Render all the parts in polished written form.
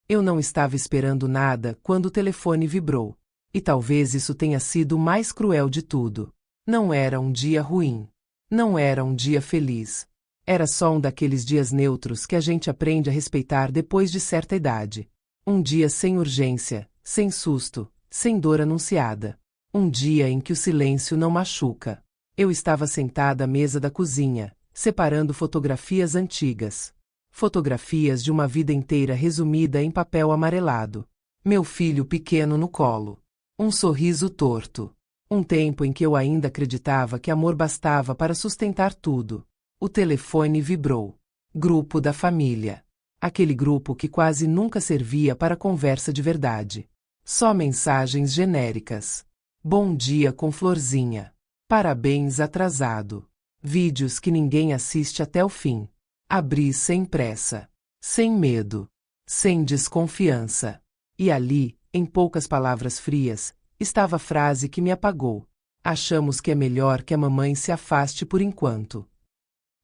Eu não estava esperando nada quando o telefone vibrou. E talvez isso tenha sido o mais cruel de tudo. Não era um dia ruim. Não era um dia feliz. Era só um daqueles dias neutros que a gente aprende a respeitar depois de certa idade. Um dia sem urgência, sem susto, sem dor anunciada. Um dia em que o silêncio não machuca. Eu estava sentada à mesa da cozinha, separando fotografias antigas. Fotografias de uma vida inteira resumida em papel amarelado. Meu filho pequeno no colo. Um sorriso torto. Um tempo em que eu ainda acreditava que amor bastava para sustentar tudo. O telefone vibrou. Grupo da família. Aquele grupo que quase nunca servia para conversa de verdade. Só mensagens genéricas. Bom dia com florzinha. Parabéns atrasado. Vídeos que ninguém assiste até o fim. Abri sem pressa. Sem medo. Sem desconfiança. E ali, em poucas palavras frias, estava a frase que me apagou. Achamos que é melhor que a mamãe se afaste por enquanto.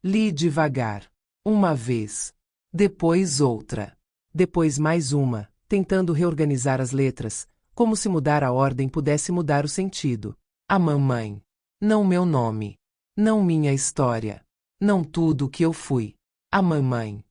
Li devagar. Uma vez. Depois outra. Depois mais uma, tentando reorganizar as letras, como se mudar a ordem pudesse mudar o sentido. A mamãe. Não meu nome. Não minha história. Não tudo o que eu fui. A mamãe.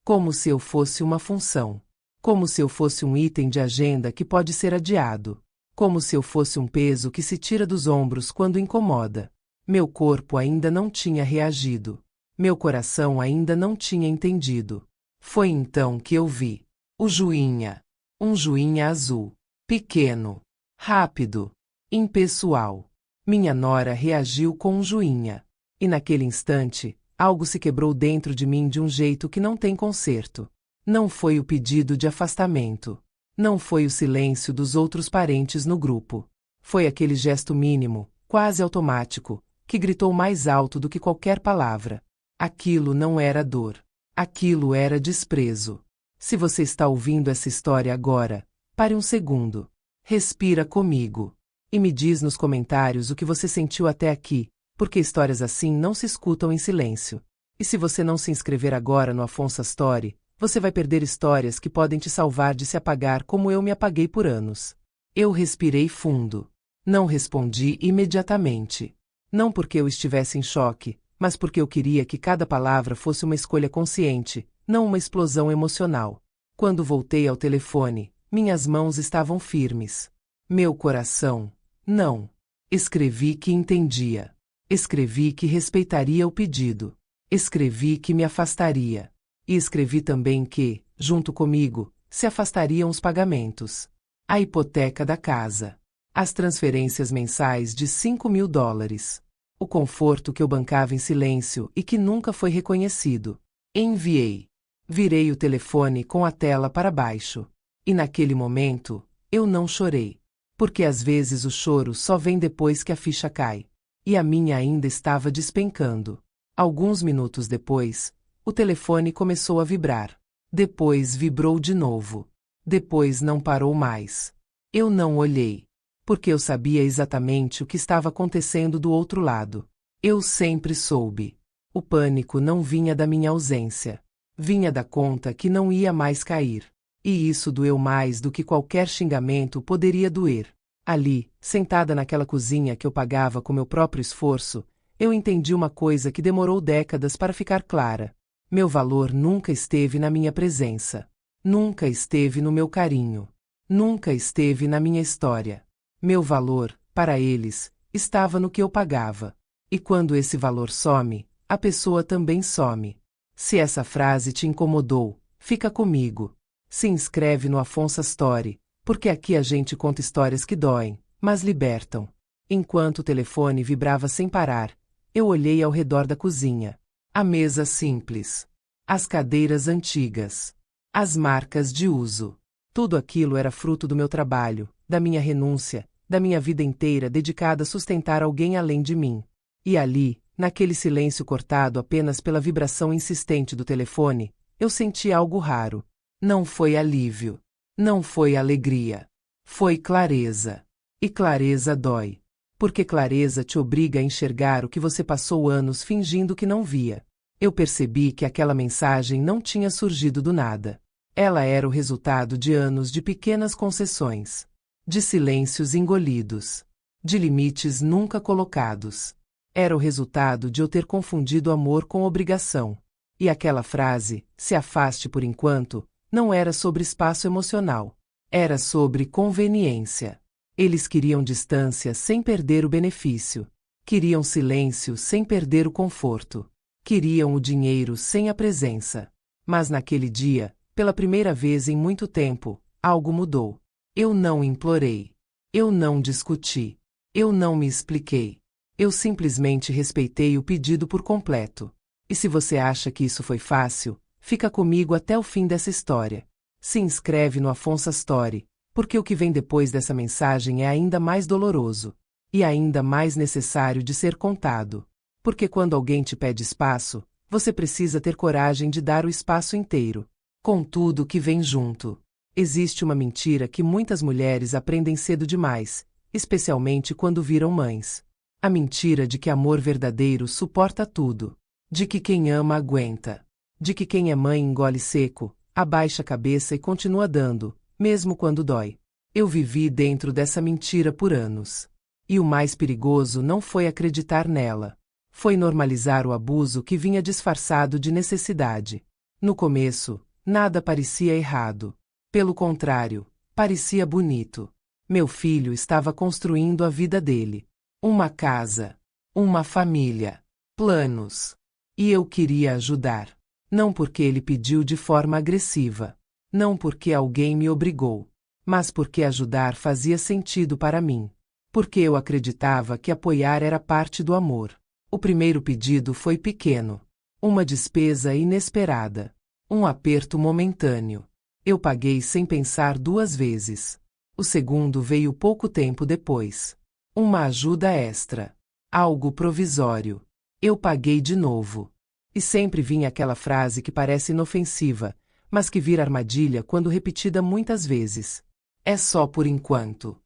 Como se eu fosse uma função. Como se eu fosse um item de agenda que pode ser adiado. Como se eu fosse um peso que se tira dos ombros quando incomoda. Meu corpo ainda não tinha reagido. Meu coração ainda não tinha entendido. Foi então que eu vi. O joinha. Um joinha azul. Pequeno. Rápido. Impessoal. Minha nora reagiu com um joinha. E naquele instante, algo se quebrou dentro de mim de um jeito que não tem conserto. Não foi o pedido de afastamento. Não foi o silêncio dos outros parentes no grupo. Foi aquele gesto mínimo, quase automático, que gritou mais alto do que qualquer palavra. Aquilo não era dor. Aquilo era desprezo. Se você está ouvindo essa história agora, pare um segundo. Respira comigo. E me diz nos comentários o que você sentiu até aqui, porque histórias assim não se escutam em silêncio. E se você não se inscrever agora no Afonso Story, você vai perder histórias que podem te salvar de se apagar como eu me apaguei por anos. Eu respirei fundo. Não respondi imediatamente. Não porque eu estivesse em choque, mas porque eu queria que cada palavra fosse uma escolha consciente, não uma explosão emocional. Quando voltei ao telefone, minhas mãos estavam firmes. Meu coração, não. Escrevi que entendia. Escrevi que respeitaria o pedido. Escrevi que me afastaria. E escrevi também que, junto comigo, se afastariam os pagamentos. A hipoteca da casa. As transferências mensais de $5.000. O conforto que eu bancava em silêncio e que nunca foi reconhecido. Enviei. Virei o telefone com a tela para baixo. E naquele momento, eu não chorei. Porque às vezes o choro só vem depois que a ficha cai. E a minha ainda estava despencando. Alguns minutos depois, o telefone começou a vibrar. Depois vibrou de novo. Depois não parou mais. Eu não olhei. Porque eu sabia exatamente o que estava acontecendo do outro lado. Eu sempre soube. O pânico não vinha da minha ausência. Vinha da conta que não ia mais cair. E isso doeu mais do que qualquer xingamento poderia doer. Ali, sentada naquela cozinha que eu pagava com meu próprio esforço, eu entendi uma coisa que demorou décadas para ficar clara. Meu valor nunca esteve na minha presença. Nunca esteve no meu carinho. Nunca esteve na minha história. Meu valor, para eles, estava no que eu pagava. E quando esse valor some, a pessoa também some. Se essa frase te incomodou, fica comigo. Se inscreve no Afonso Story, porque aqui a gente conta histórias que doem, mas libertam. Enquanto o telefone vibrava sem parar, eu olhei ao redor da cozinha. A mesa simples. As cadeiras antigas. As marcas de uso. Tudo aquilo era fruto do meu trabalho, da minha renúncia, da minha vida inteira dedicada a sustentar alguém além de mim. E ali, naquele silêncio cortado apenas pela vibração insistente do telefone, eu senti algo raro. Não foi alívio. Não foi alegria. Foi clareza. E clareza dói. Porque clareza te obriga a enxergar o que você passou anos fingindo que não via. Eu percebi que aquela mensagem não tinha surgido do nada. Ela era o resultado de anos de pequenas concessões, de silêncios engolidos, de limites nunca colocados. Era o resultado de eu ter confundido amor com obrigação. E aquela frase, se afaste por enquanto, não era sobre espaço emocional. Era sobre conveniência. Eles queriam distância sem perder o benefício. Queriam silêncio sem perder o conforto. Queriam o dinheiro sem a presença. Mas naquele dia, pela primeira vez em muito tempo, algo mudou. Eu não implorei. Eu não discuti. Eu não me expliquei. Eu simplesmente respeitei o pedido por completo. E se você acha que isso foi fácil, fica comigo até o fim dessa história. Se inscreve no Afonso Story, porque o que vem depois dessa mensagem é ainda mais doloroso. E ainda mais necessário de ser contado. Porque quando alguém te pede espaço, você precisa ter coragem de dar o espaço inteiro. Com tudo que vem junto. Existe uma mentira que muitas mulheres aprendem cedo demais, especialmente quando viram mães. A mentira de que amor verdadeiro suporta tudo. De que quem ama aguenta. De que quem é mãe engole seco, abaixa a cabeça e continua dando, mesmo quando dói. Eu vivi dentro dessa mentira por anos. E o mais perigoso não foi acreditar nela. Foi normalizar o abuso que vinha disfarçado de necessidade. No começo, nada parecia errado. Pelo contrário, parecia bonito. Meu filho estava construindo a vida dele. Uma casa. Uma família. Planos. E eu queria ajudar. Não porque ele pediu de forma agressiva. Não porque alguém me obrigou. Mas porque ajudar fazia sentido para mim. Porque eu acreditava que apoiar era parte do amor. O primeiro pedido foi pequeno. Uma despesa inesperada. Um aperto momentâneo. Eu paguei sem pensar duas vezes. O segundo veio pouco tempo depois. Uma ajuda extra. Algo provisório. Eu paguei de novo. E sempre vinha aquela frase que parece inofensiva, mas que vira armadilha quando repetida muitas vezes. É só por enquanto.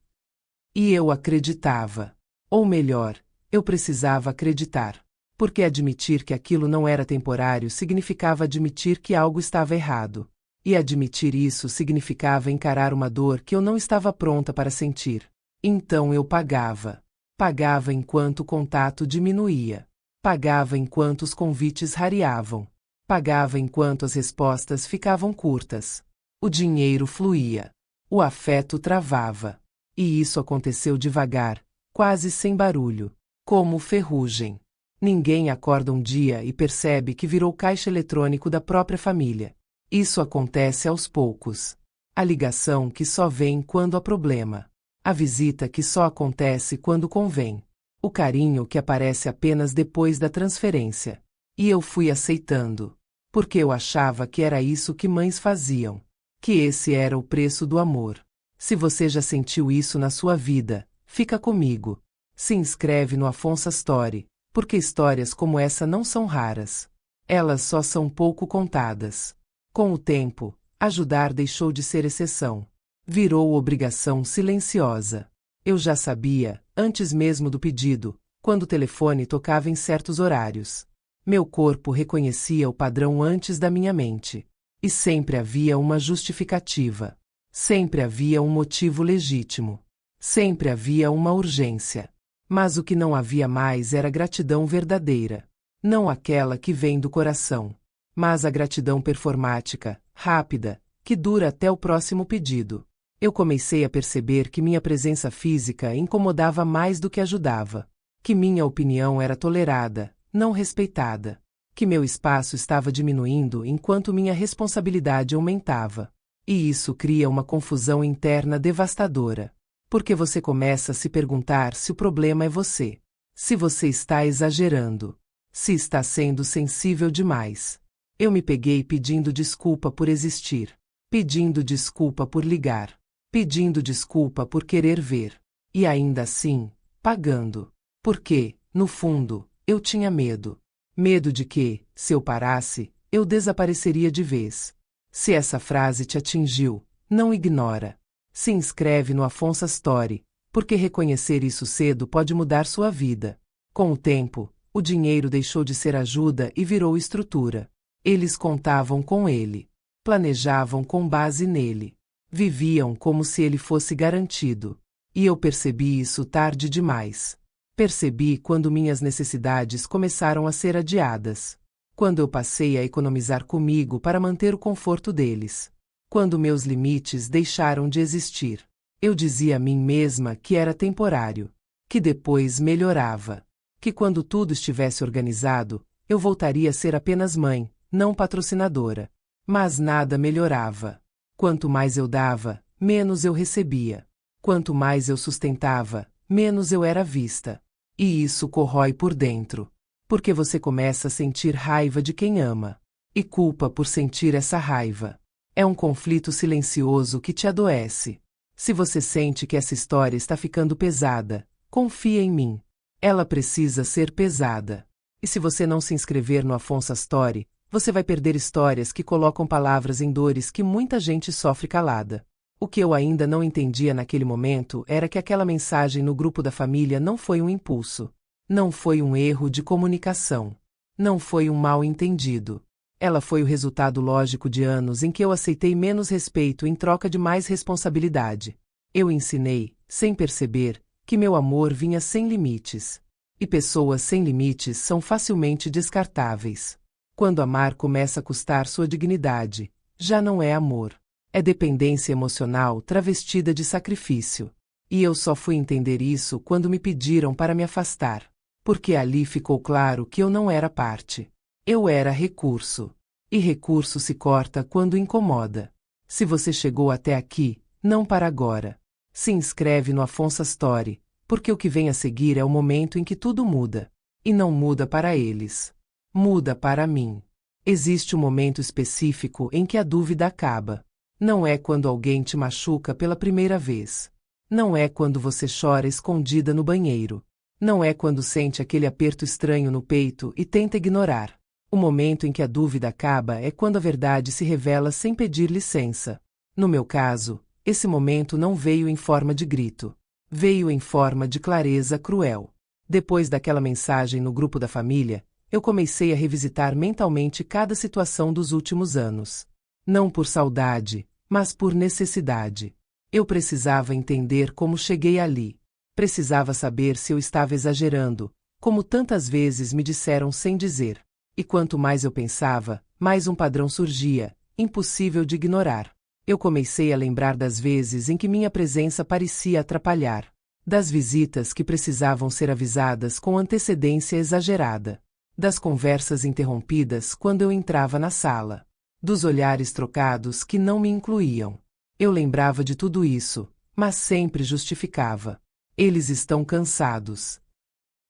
E eu acreditava. Ou melhor, eu precisava acreditar. Porque admitir que aquilo não era temporário significava admitir que algo estava errado. E admitir isso significava encarar uma dor que eu não estava pronta para sentir. Então eu pagava. Pagava enquanto o contato diminuía. Pagava enquanto os convites rareavam. Pagava enquanto as respostas ficavam curtas. O dinheiro fluía. O afeto travava. E isso aconteceu devagar, quase sem barulho. Como ferrugem. Ninguém acorda um dia e percebe que virou caixa eletrônico da própria família. Isso acontece aos poucos. A ligação que só vem quando há problema. A visita que só acontece quando convém. O carinho que aparece apenas depois da transferência. E eu fui aceitando. Porque eu achava que era isso que mães faziam. Que esse era o preço do amor. Se você já sentiu isso na sua vida, fica comigo. Se inscreve no Afonso Story, porque histórias como essa não são raras. Elas só são pouco contadas. Com o tempo, ajudar deixou de ser exceção. Virou obrigação silenciosa. Eu já sabia, antes mesmo do pedido, quando o telefone tocava em certos horários. Meu corpo reconhecia o padrão antes da minha mente. E sempre havia uma justificativa. Sempre havia um motivo legítimo. Sempre havia uma urgência. Mas o que não havia mais era gratidão verdadeira. Não aquela que vem do coração. Mas a gratidão performática, rápida, que dura até o próximo pedido. Eu comecei a perceber que minha presença física incomodava mais do que ajudava. Que minha opinião era tolerada, não respeitada. Que meu espaço estava diminuindo enquanto minha responsabilidade aumentava. E isso cria uma confusão interna devastadora. Porque você começa a se perguntar se o problema é você. Se você está exagerando. Se está sendo sensível demais. Eu me peguei pedindo desculpa por existir. Pedindo desculpa por ligar. Pedindo desculpa por querer ver. E ainda assim, pagando. Porque, no fundo, eu tinha medo. Medo de que, se eu parasse, eu desapareceria de vez. Se essa frase te atingiu, não ignora. Se inscreve no Afonso Story, porque reconhecer isso cedo pode mudar sua vida. Com o tempo, o dinheiro deixou de ser ajuda e virou estrutura. Eles contavam com ele. Planejavam com base nele. Viviam como se ele fosse garantido. E eu percebi isso tarde demais. Percebi quando minhas necessidades começaram a ser adiadas. Quando eu passei a economizar comigo para manter o conforto deles. Quando meus limites deixaram de existir. Eu dizia a mim mesma que era temporário. Que depois melhorava. Que quando tudo estivesse organizado, eu voltaria a ser apenas mãe, não patrocinadora. Mas nada melhorava. Quanto mais eu dava, menos eu recebia. Quanto mais eu sustentava, menos eu era vista. E isso corrói por dentro. Porque você começa a sentir raiva de quem ama. E culpa por sentir essa raiva. É um conflito silencioso que te adoece. Se você sente que essa história está ficando pesada, confia em mim. Ela precisa ser pesada. E se você não se inscrever no Afonso Story, você vai perder histórias que colocam palavras em dores que muita gente sofre calada. O que eu ainda não entendia naquele momento era que aquela mensagem no grupo da família não foi um impulso. Não foi um erro de comunicação. Não foi um mal-entendido. Ela foi o resultado lógico de anos em que eu aceitei menos respeito em troca de mais responsabilidade. Eu ensinei, sem perceber, que meu amor vinha sem limites. E pessoas sem limites são facilmente descartáveis. Quando amar começa a custar sua dignidade, já não é amor. É dependência emocional travestida de sacrifício. E eu só fui entender isso quando me pediram para me afastar. Porque ali ficou claro que eu não era parte. Eu era recurso. E recurso se corta quando incomoda. Se você chegou até aqui, não para agora. Se inscreve no Afonso Story, porque o que vem a seguir é o momento em que tudo muda. E não muda para eles. Muda para mim. Existe um momento específico em que a dúvida acaba. Não é quando alguém te machuca pela primeira vez. Não é quando você chora escondida no banheiro. Não é quando sente aquele aperto estranho no peito e tenta ignorar. O momento em que a dúvida acaba é quando a verdade se revela sem pedir licença. No meu caso, esse momento não veio em forma de grito. Veio em forma de clareza cruel. Depois daquela mensagem no grupo da família, eu comecei a revisitar mentalmente cada situação dos últimos anos. Não por saudade, mas por necessidade. Eu precisava entender como cheguei ali. Precisava saber se eu estava exagerando, como tantas vezes me disseram sem dizer. E quanto mais eu pensava, mais um padrão surgia, impossível de ignorar. Eu comecei a lembrar das vezes em que minha presença parecia atrapalhar. Das visitas que precisavam ser avisadas com antecedência exagerada. Das conversas interrompidas quando eu entrava na sala. Dos olhares trocados que não me incluíam. Eu lembrava de tudo isso, mas sempre justificava. Eles estão cansados.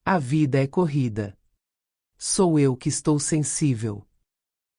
A vida é corrida. Sou eu que estou sensível.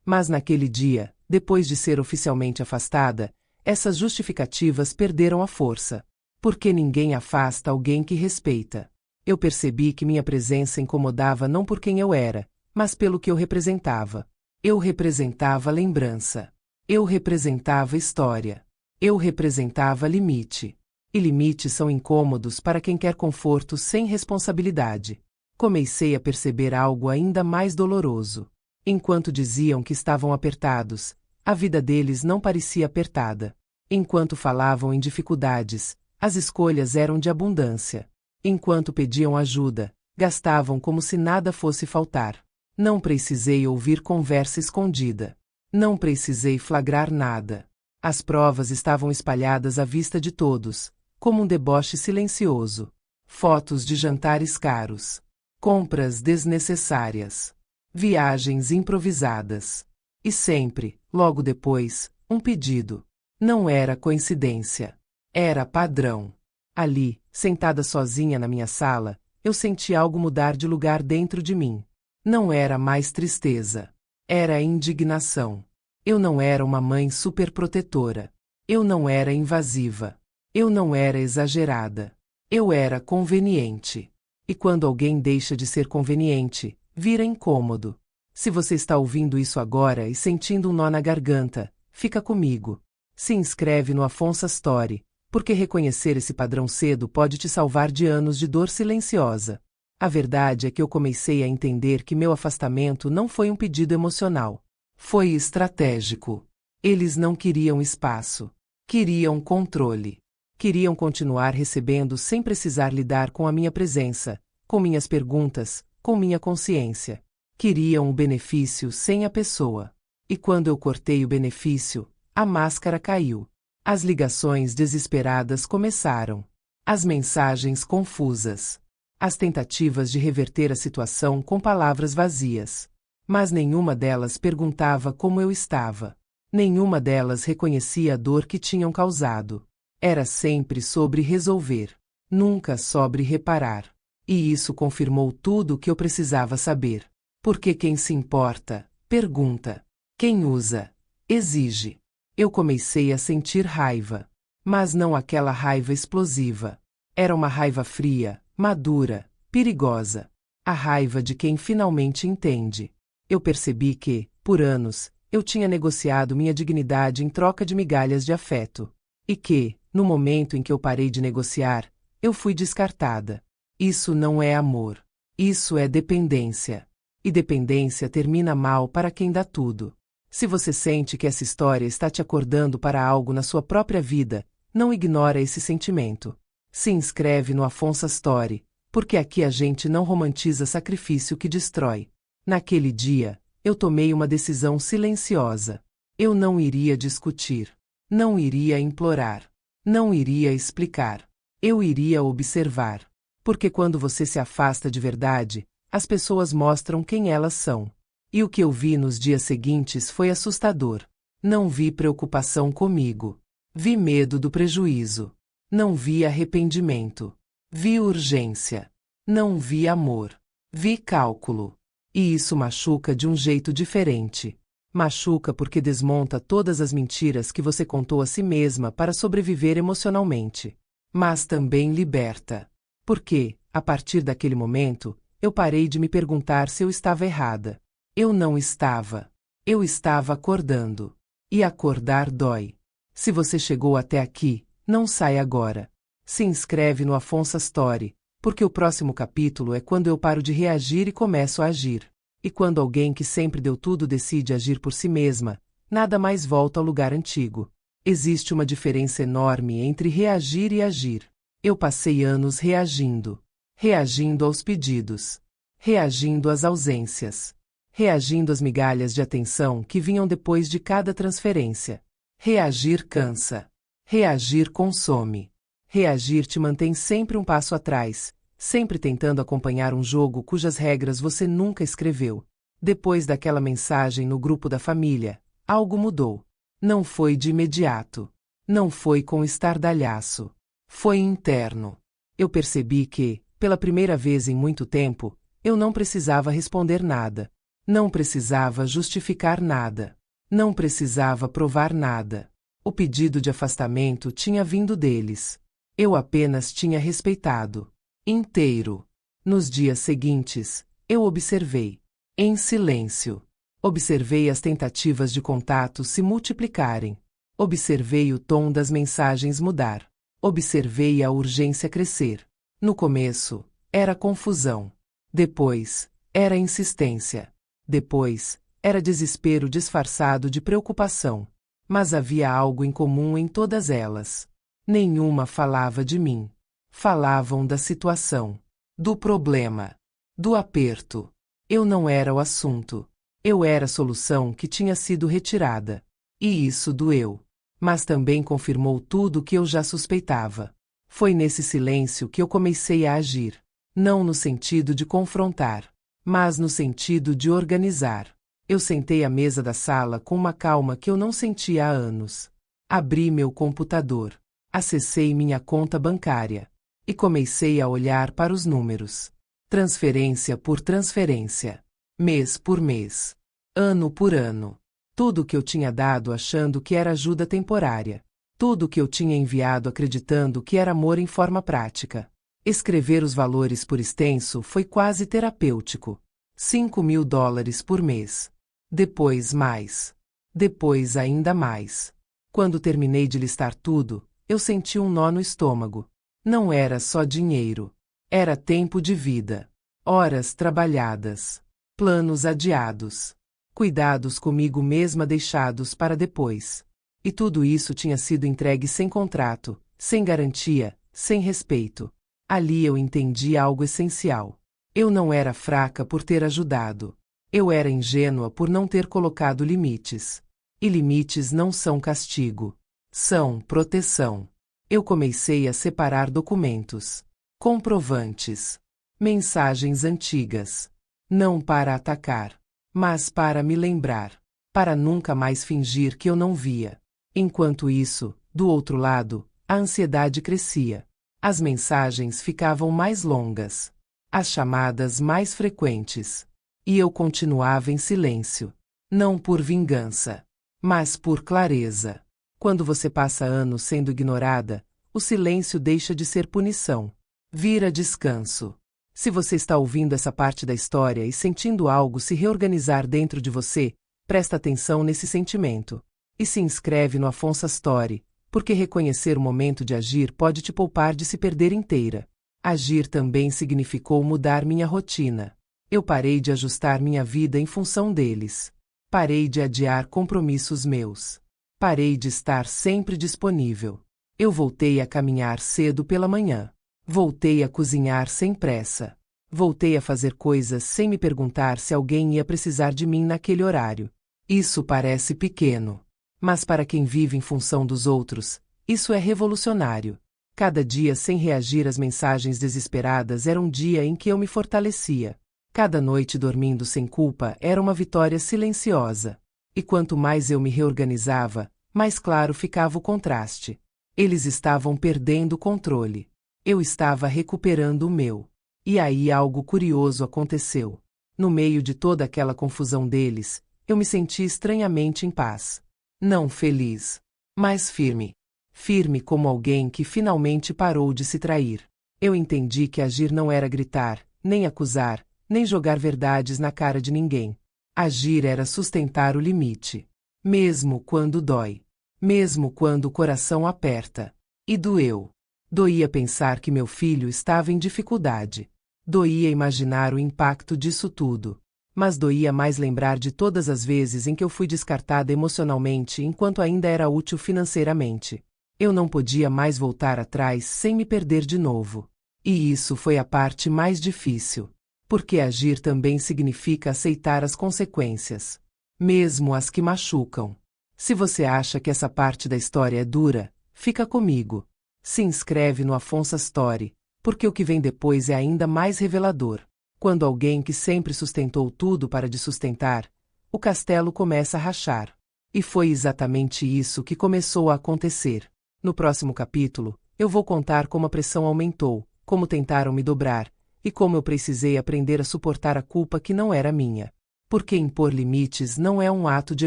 Mas naquele dia, depois de ser oficialmente afastada, essas justificativas perderam a força. Porque ninguém afasta alguém que respeita. Eu percebi que minha presença incomodava não por quem eu era, mas pelo que eu representava. Eu representava lembrança. Eu representava história. Eu representava limite. E limites são incômodos para quem quer conforto sem responsabilidade. Comecei a perceber algo ainda mais doloroso. Enquanto diziam que estavam apertados, a vida deles não parecia apertada. Enquanto falavam em dificuldades, as escolhas eram de abundância. Enquanto pediam ajuda, gastavam como se nada fosse faltar. Não precisei ouvir conversa escondida. Não precisei flagrar nada. As provas estavam espalhadas à vista de todos, como um deboche silencioso. Fotos de jantares caros. Compras desnecessárias. Viagens improvisadas. E sempre, logo depois, um pedido. Não era coincidência. Era padrão. Ali, sentada sozinha na minha sala, eu senti algo mudar de lugar dentro de mim. Não era mais tristeza. Era indignação. Eu não era uma mãe superprotetora. Eu não era invasiva. Eu não era exagerada. Eu era conveniente. E quando alguém deixa de ser conveniente, vira incômodo. Se você está ouvindo isso agora e sentindo um nó na garganta, fica comigo. Se inscreve no Afonso Story, porque reconhecer esse padrão cedo pode te salvar de anos de dor silenciosa. A verdade é que eu comecei a entender que meu afastamento não foi um pedido emocional. Foi estratégico. Eles não queriam espaço. Queriam controle. Queriam continuar recebendo sem precisar lidar com a minha presença, com minhas perguntas, com minha consciência. Queriam o benefício sem a pessoa. E quando eu cortei o benefício, a máscara caiu. As ligações desesperadas começaram. As mensagens confusas. As tentativas de reverter a situação com palavras vazias. Mas nenhuma delas perguntava como eu estava. Nenhuma delas reconhecia a dor que tinham causado. Era sempre sobre resolver, nunca sobre reparar. E isso confirmou tudo o que eu precisava saber. Porque quem se importa, pergunta. Quem usa, exige. Eu comecei a sentir raiva. Mas não aquela raiva explosiva. Era uma raiva fria, madura, perigosa. A raiva de quem finalmente entende. Eu percebi que, por anos, eu tinha negociado minha dignidade em troca de migalhas de afeto. E que, no momento em que eu parei de negociar, eu fui descartada. Isso não é amor. Isso é dependência. E dependência termina mal para quem dá tudo. Se você sente que essa história está te acordando para algo na sua própria vida, não ignora esse sentimento. Se inscreve no Afonso Story, porque aqui a gente não romantiza sacrifício que destrói. Naquele dia, eu tomei uma decisão silenciosa. Eu não iria discutir. Não iria implorar. Não iria explicar. Eu iria observar. Porque quando você se afasta de verdade, as pessoas mostram quem elas são. E o que eu vi nos dias seguintes foi assustador. Não vi preocupação comigo. Vi medo do prejuízo. Não vi arrependimento. Vi urgência. Não vi amor. Vi cálculo. E isso machuca de um jeito diferente. Machuca porque desmonta todas as mentiras que você contou a si mesma para sobreviver emocionalmente. Mas também liberta. Porque, a partir daquele momento, eu parei de me perguntar se eu estava errada. Eu não estava. Eu estava acordando. E acordar dói. Se você chegou até aqui, não sai agora. Se inscreve no Afonso Story, porque o próximo capítulo é quando eu paro de reagir e começo a agir. E quando alguém que sempre deu tudo decide agir por si mesma, nada mais volta ao lugar antigo. Existe uma diferença enorme entre reagir e agir. Eu passei anos reagindo. Reagindo aos pedidos. Reagindo às ausências. Reagindo às migalhas de atenção que vinham depois de cada transferência. Reagir cansa. Reagir consome. Reagir te mantém sempre um passo atrás, sempre tentando acompanhar um jogo cujas regras você nunca escreveu. Depois daquela mensagem no grupo da família, algo mudou. Não foi de imediato. Não foi com estardalhaço. Foi interno. Eu percebi que, pela primeira vez em muito tempo, eu não precisava responder nada. Não precisava justificar nada. Não precisava provar nada. O pedido de afastamento tinha vindo deles. Eu apenas tinha respeitado. Inteiro. Nos dias seguintes, eu observei. Em silêncio. Observei as tentativas de contato se multiplicarem. Observei o tom das mensagens mudar. Observei a urgência crescer. No começo, era confusão. Depois, era insistência. Depois, era desespero disfarçado de preocupação. Mas havia algo em comum em todas elas. Nenhuma falava de mim. Falavam da situação. Do problema. Do aperto. Eu não era o assunto. Eu era a solução que tinha sido retirada. E isso doeu. Mas também confirmou tudo o que eu já suspeitava. Foi nesse silêncio que eu comecei a agir. Não no sentido de confrontar, mas no sentido de organizar. Eu sentei à mesa da sala com uma calma que eu não sentia há anos. Abri meu computador. Acessei minha conta bancária. E comecei a olhar para os números. Transferência por transferência. Mês por mês. Ano por ano. Tudo o que eu tinha dado achando que era ajuda temporária. Tudo o que eu tinha enviado acreditando que era amor em forma prática. Escrever os valores por extenso foi quase terapêutico. $5.000 por mês. Depois mais. Depois ainda mais. Quando terminei de listar tudo, eu senti um nó no estômago. Não era só dinheiro. Era tempo de vida. Horas trabalhadas. Planos adiados. Cuidados comigo mesma deixados para depois. E tudo isso tinha sido entregue sem contrato, sem garantia, sem respeito. Ali eu entendi algo essencial. Eu não era fraca por ter ajudado. Eu era ingênua por não ter colocado limites. E limites não são castigo. São proteção. Eu comecei a separar documentos, comprovantes, mensagens antigas. Não para atacar, mas para me lembrar. Para nunca mais fingir que eu não via. Enquanto isso, do outro lado, a ansiedade crescia. As mensagens ficavam mais longas. As chamadas mais frequentes. E eu continuava em silêncio. Não por vingança, mas por clareza. Quando você passa anos sendo ignorada, o silêncio deixa de ser punição. Vira descanso. Se você está ouvindo essa parte da história e sentindo algo se reorganizar dentro de você, presta atenção nesse sentimento. E se inscreve no Afonso Story, porque reconhecer o momento de agir pode te poupar de se perder inteira. Agir também significou mudar minha rotina. Eu parei de ajustar minha vida em função deles. Parei de adiar compromissos meus. Parei de estar sempre disponível. Eu voltei a caminhar cedo pela manhã. Voltei a cozinhar sem pressa. Voltei a fazer coisas sem me perguntar se alguém ia precisar de mim naquele horário. Isso parece pequeno. Mas para quem vive em função dos outros, isso é revolucionário. Cada dia sem reagir às mensagens desesperadas era um dia em que eu me fortalecia. Cada noite dormindo sem culpa era uma vitória silenciosa. E quanto mais eu me reorganizava, mais claro ficava o contraste. Eles estavam perdendo o controle. Eu estava recuperando o meu. E aí algo curioso aconteceu. No meio de toda aquela confusão deles, eu me senti estranhamente em paz. Não feliz, mas firme. Firme como alguém que finalmente parou de se trair. Eu entendi que agir não era gritar, nem acusar, nem jogar verdades na cara de ninguém. Agir era sustentar o limite. Mesmo quando dói. Mesmo quando o coração aperta. E doeu. Doía pensar que meu filho estava em dificuldade. Doía imaginar o impacto disso tudo. Mas doía mais lembrar de todas as vezes em que eu fui descartada emocionalmente enquanto ainda era útil financeiramente. Eu não podia mais voltar atrás sem me perder de novo. E isso foi a parte mais difícil. Porque agir também significa aceitar as consequências. Mesmo as que machucam. Se você acha que essa parte da história é dura, fica comigo. Se inscreve no Afonso Story, porque o que vem depois é ainda mais revelador. Quando alguém que sempre sustentou tudo para de sustentar, o castelo começa a rachar. E foi exatamente isso que começou a acontecer. No próximo capítulo, eu vou contar como a pressão aumentou, como tentaram me dobrar, e como eu precisei aprender a suportar a culpa que não era minha. Porque impor limites não é um ato de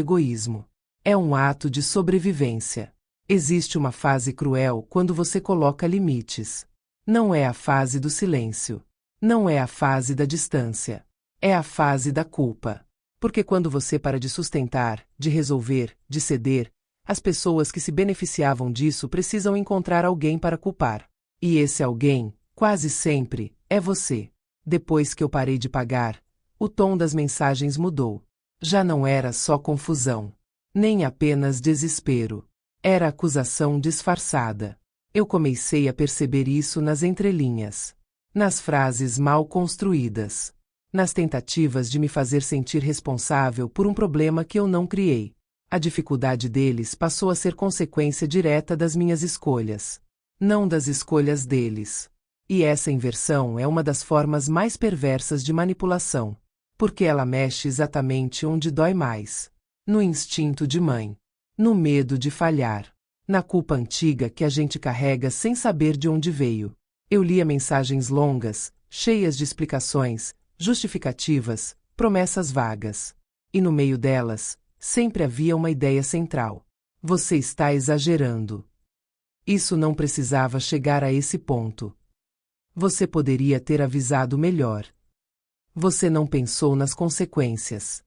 egoísmo. É um ato de sobrevivência. Existe uma fase cruel quando você coloca limites. Não é a fase do silêncio. Não é a fase da distância. É a fase da culpa. Porque quando você para de sustentar, de resolver, de ceder, as pessoas que se beneficiavam disso precisam encontrar alguém para culpar. E esse alguém, quase sempre, é você. Depois que eu parei de pagar, o tom das mensagens mudou. Já não era só confusão. Nem apenas desespero. Era acusação disfarçada. Eu comecei a perceber isso nas entrelinhas. Nas frases mal construídas. Nas tentativas de me fazer sentir responsável por um problema que eu não criei. A dificuldade deles passou a ser consequência direta das minhas escolhas. Não das escolhas deles. E essa inversão é uma das formas mais perversas de manipulação. Porque ela mexe exatamente onde dói mais. No instinto de mãe. No medo de falhar. Na culpa antiga que a gente carrega sem saber de onde veio. Eu lia mensagens longas, cheias de explicações, justificativas, promessas vagas. E no meio delas, sempre havia uma ideia central. Você está exagerando. Isso não precisava chegar a esse ponto. Você poderia ter avisado melhor. Você não pensou nas consequências.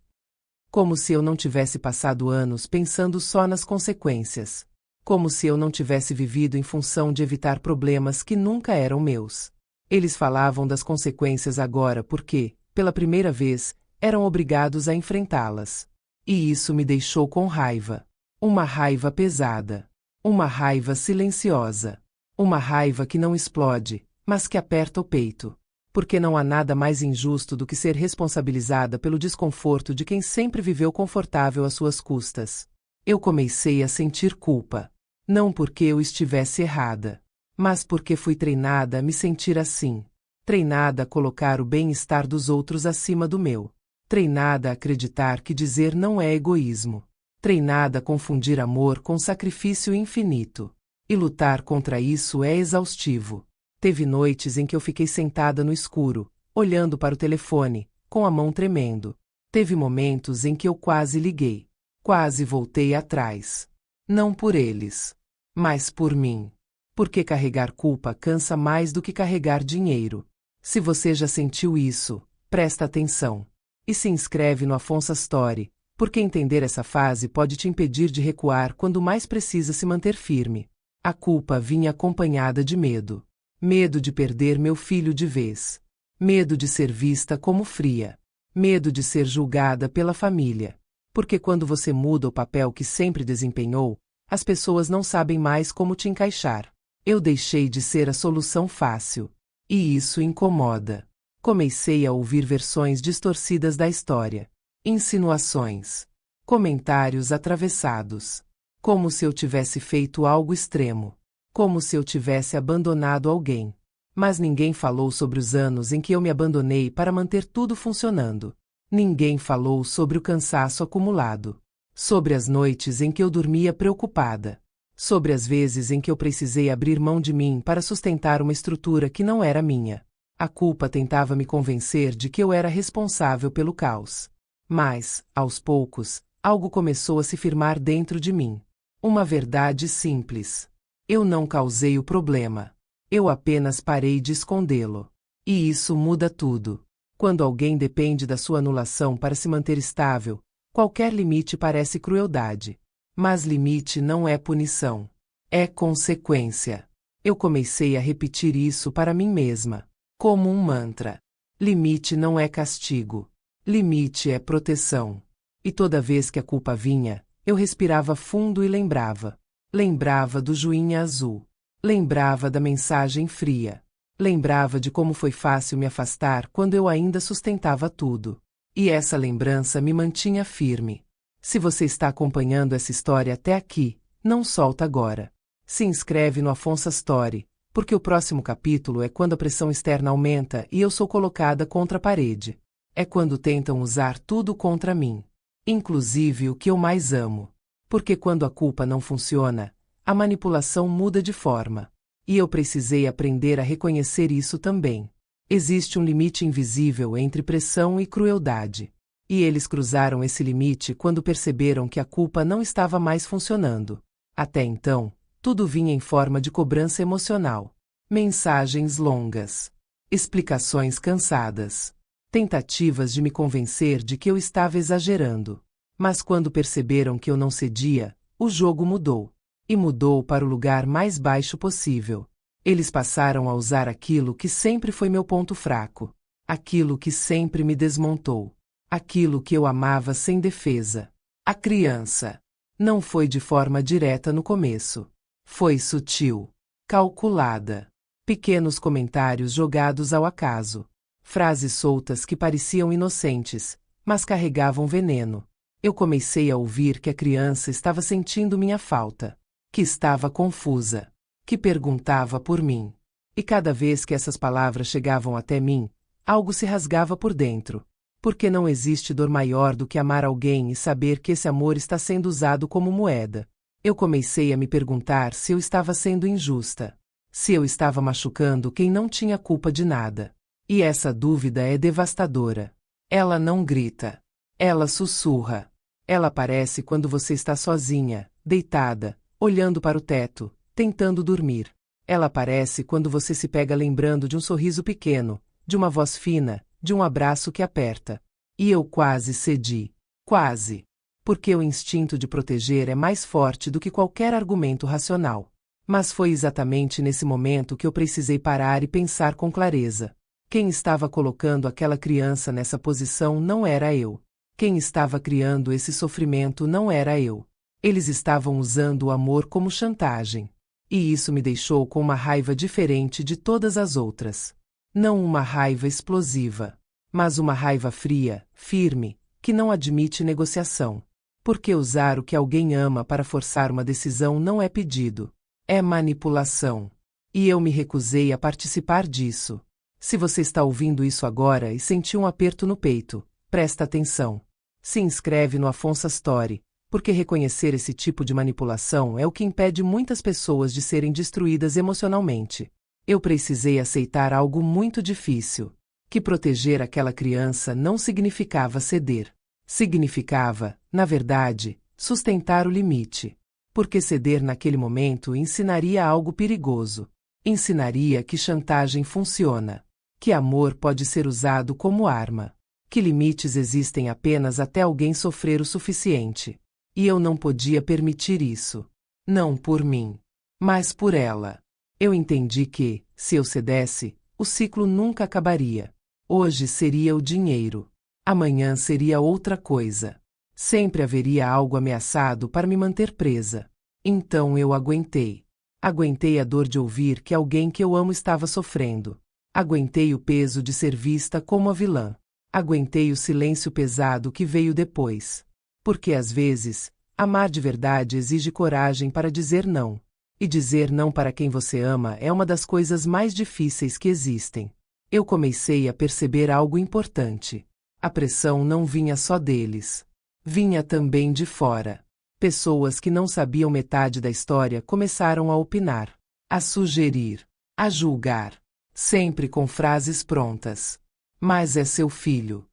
Como se eu não tivesse passado anos pensando só nas consequências. Como se eu não tivesse vivido em função de evitar problemas que nunca eram meus. Eles falavam das consequências agora porque, pela primeira vez, eram obrigados a enfrentá-las. E isso me deixou com raiva. Uma raiva pesada. Uma raiva silenciosa. Uma raiva que não explode, mas que aperta o peito. Porque não há nada mais injusto do que ser responsabilizada pelo desconforto de quem sempre viveu confortável às suas custas. Eu comecei a sentir culpa. Não porque eu estivesse errada, mas porque fui treinada a me sentir assim. Treinada a colocar o bem-estar dos outros acima do meu. Treinada a acreditar que dizer não é egoísmo. Treinada a confundir amor com sacrifício infinito. E lutar contra isso é exaustivo. Teve noites em que eu fiquei sentada no escuro, olhando para o telefone, com a mão tremendo. Teve momentos em que eu quase liguei. Quase voltei atrás. Não por eles, mas por mim. Porque carregar culpa cansa mais do que carregar dinheiro. Se você já sentiu isso, presta atenção. E se inscreve no Afonso Story, porque entender essa fase pode te impedir de recuar quando mais precisa se manter firme. A culpa vinha acompanhada de medo. Medo de perder meu filho de vez. Medo de ser vista como fria. Medo de ser julgada pela família. Porque quando você muda o papel que sempre desempenhou, as pessoas não sabem mais como te encaixar. Eu deixei de ser a solução fácil. E isso incomoda. Comecei a ouvir versões distorcidas da história. Insinuações. Comentários atravessados. Como se eu tivesse feito algo extremo. Como se eu tivesse abandonado alguém. Mas ninguém falou sobre os anos em que eu me abandonei para manter tudo funcionando. Ninguém falou sobre o cansaço acumulado. Sobre as noites em que eu dormia preocupada. Sobre as vezes em que eu precisei abrir mão de mim para sustentar uma estrutura que não era minha. A culpa tentava me convencer de que eu era responsável pelo caos. Mas, aos poucos, algo começou a se firmar dentro de mim. Uma verdade simples. Eu não causei o problema. Eu apenas parei de escondê-lo. E isso muda tudo. Quando alguém depende da sua anulação para se manter estável, qualquer limite parece crueldade. Mas limite não é punição. É consequência. Eu comecei a repetir isso para mim mesma, como um mantra. Limite não é castigo. Limite é proteção. E toda vez que a culpa vinha, eu respirava fundo e lembrava. Lembrava do joinha azul. Lembrava da mensagem fria. Lembrava de como foi fácil me afastar quando eu ainda sustentava tudo. E essa lembrança me mantinha firme. Se você está acompanhando essa história até aqui, não solta agora. Se inscreve no Afonso Story, porque o próximo capítulo é quando a pressão externa aumenta e eu sou colocada contra a parede. É quando tentam usar tudo contra mim. Inclusive o que eu mais amo. Porque quando a culpa não funciona, a manipulação muda de forma. E eu precisei aprender a reconhecer isso também. Existe um limite invisível entre pressão e crueldade. E eles cruzaram esse limite quando perceberam que a culpa não estava mais funcionando. Até então, tudo vinha em forma de cobrança emocional. Mensagens longas. Explicações cansadas. Tentativas de me convencer de que eu estava exagerando. Mas quando perceberam que eu não cedia, o jogo mudou. E mudou para o lugar mais baixo possível. Eles passaram a usar aquilo que sempre foi meu ponto fraco. Aquilo que sempre me desmontou. Aquilo que eu amava sem defesa. A criança. Não foi de forma direta no começo. Foi sutil. Calculada. Pequenos comentários jogados ao acaso. Frases soltas que pareciam inocentes, mas carregavam veneno. Eu comecei a ouvir que a criança estava sentindo minha falta. Que estava confusa. Que perguntava por mim. E cada vez que essas palavras chegavam até mim, algo se rasgava por dentro. Porque não existe dor maior do que amar alguém e saber que esse amor está sendo usado como moeda. Eu comecei a me perguntar se eu estava sendo injusta. Se eu estava machucando quem não tinha culpa de nada. E essa dúvida é devastadora. Ela não grita. Ela sussurra. Ela aparece quando você está sozinha, deitada, olhando para o teto, tentando dormir. Ela aparece quando você se pega lembrando de um sorriso pequeno, de uma voz fina, de um abraço que aperta. E eu quase cedi. Quase. Porque o instinto de proteger é mais forte do que qualquer argumento racional. Mas foi exatamente nesse momento que eu precisei parar e pensar com clareza. Quem estava colocando aquela criança nessa posição não era eu. Quem estava criando esse sofrimento não era eu. Eles estavam usando o amor como chantagem. E isso me deixou com uma raiva diferente de todas as outras. Não uma raiva explosiva, mas uma raiva fria, firme, que não admite negociação. Porque usar o que alguém ama para forçar uma decisão não é pedido. É manipulação. E eu me recusei a participar disso. Se você está ouvindo isso agora e sentiu um aperto no peito, presta atenção. Se inscreve no Afonso Story, porque reconhecer esse tipo de manipulação é o que impede muitas pessoas de serem destruídas emocionalmente. Eu precisei aceitar algo muito difícil. Que proteger aquela criança não significava ceder. Significava, na verdade, sustentar o limite. Porque ceder naquele momento ensinaria algo perigoso. Ensinaria que chantagem funciona. Que amor pode ser usado como arma. Que limites existem apenas até alguém sofrer o suficiente. E eu não podia permitir isso. Não por mim, mas por ela. Eu entendi que, se eu cedesse, o ciclo nunca acabaria. Hoje seria o dinheiro. Amanhã seria outra coisa. Sempre haveria algo ameaçado para me manter presa. Então eu aguentei. Aguentei a dor de ouvir que alguém que eu amo estava sofrendo. Aguentei o peso de ser vista como a vilã. Aguentei o silêncio pesado que veio depois. Porque às vezes, amar de verdade exige coragem para dizer não. E dizer não para quem você ama é uma das coisas mais difíceis que existem. Eu comecei a perceber algo importante. A pressão não vinha só deles. Vinha também de fora. Pessoas que não sabiam metade da história começaram a opinar, a sugerir, a julgar. Sempre com frases prontas. Mas é seu filho.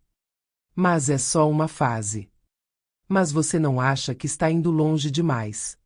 Mas é só uma fase. Mas você não acha que está indo longe demais?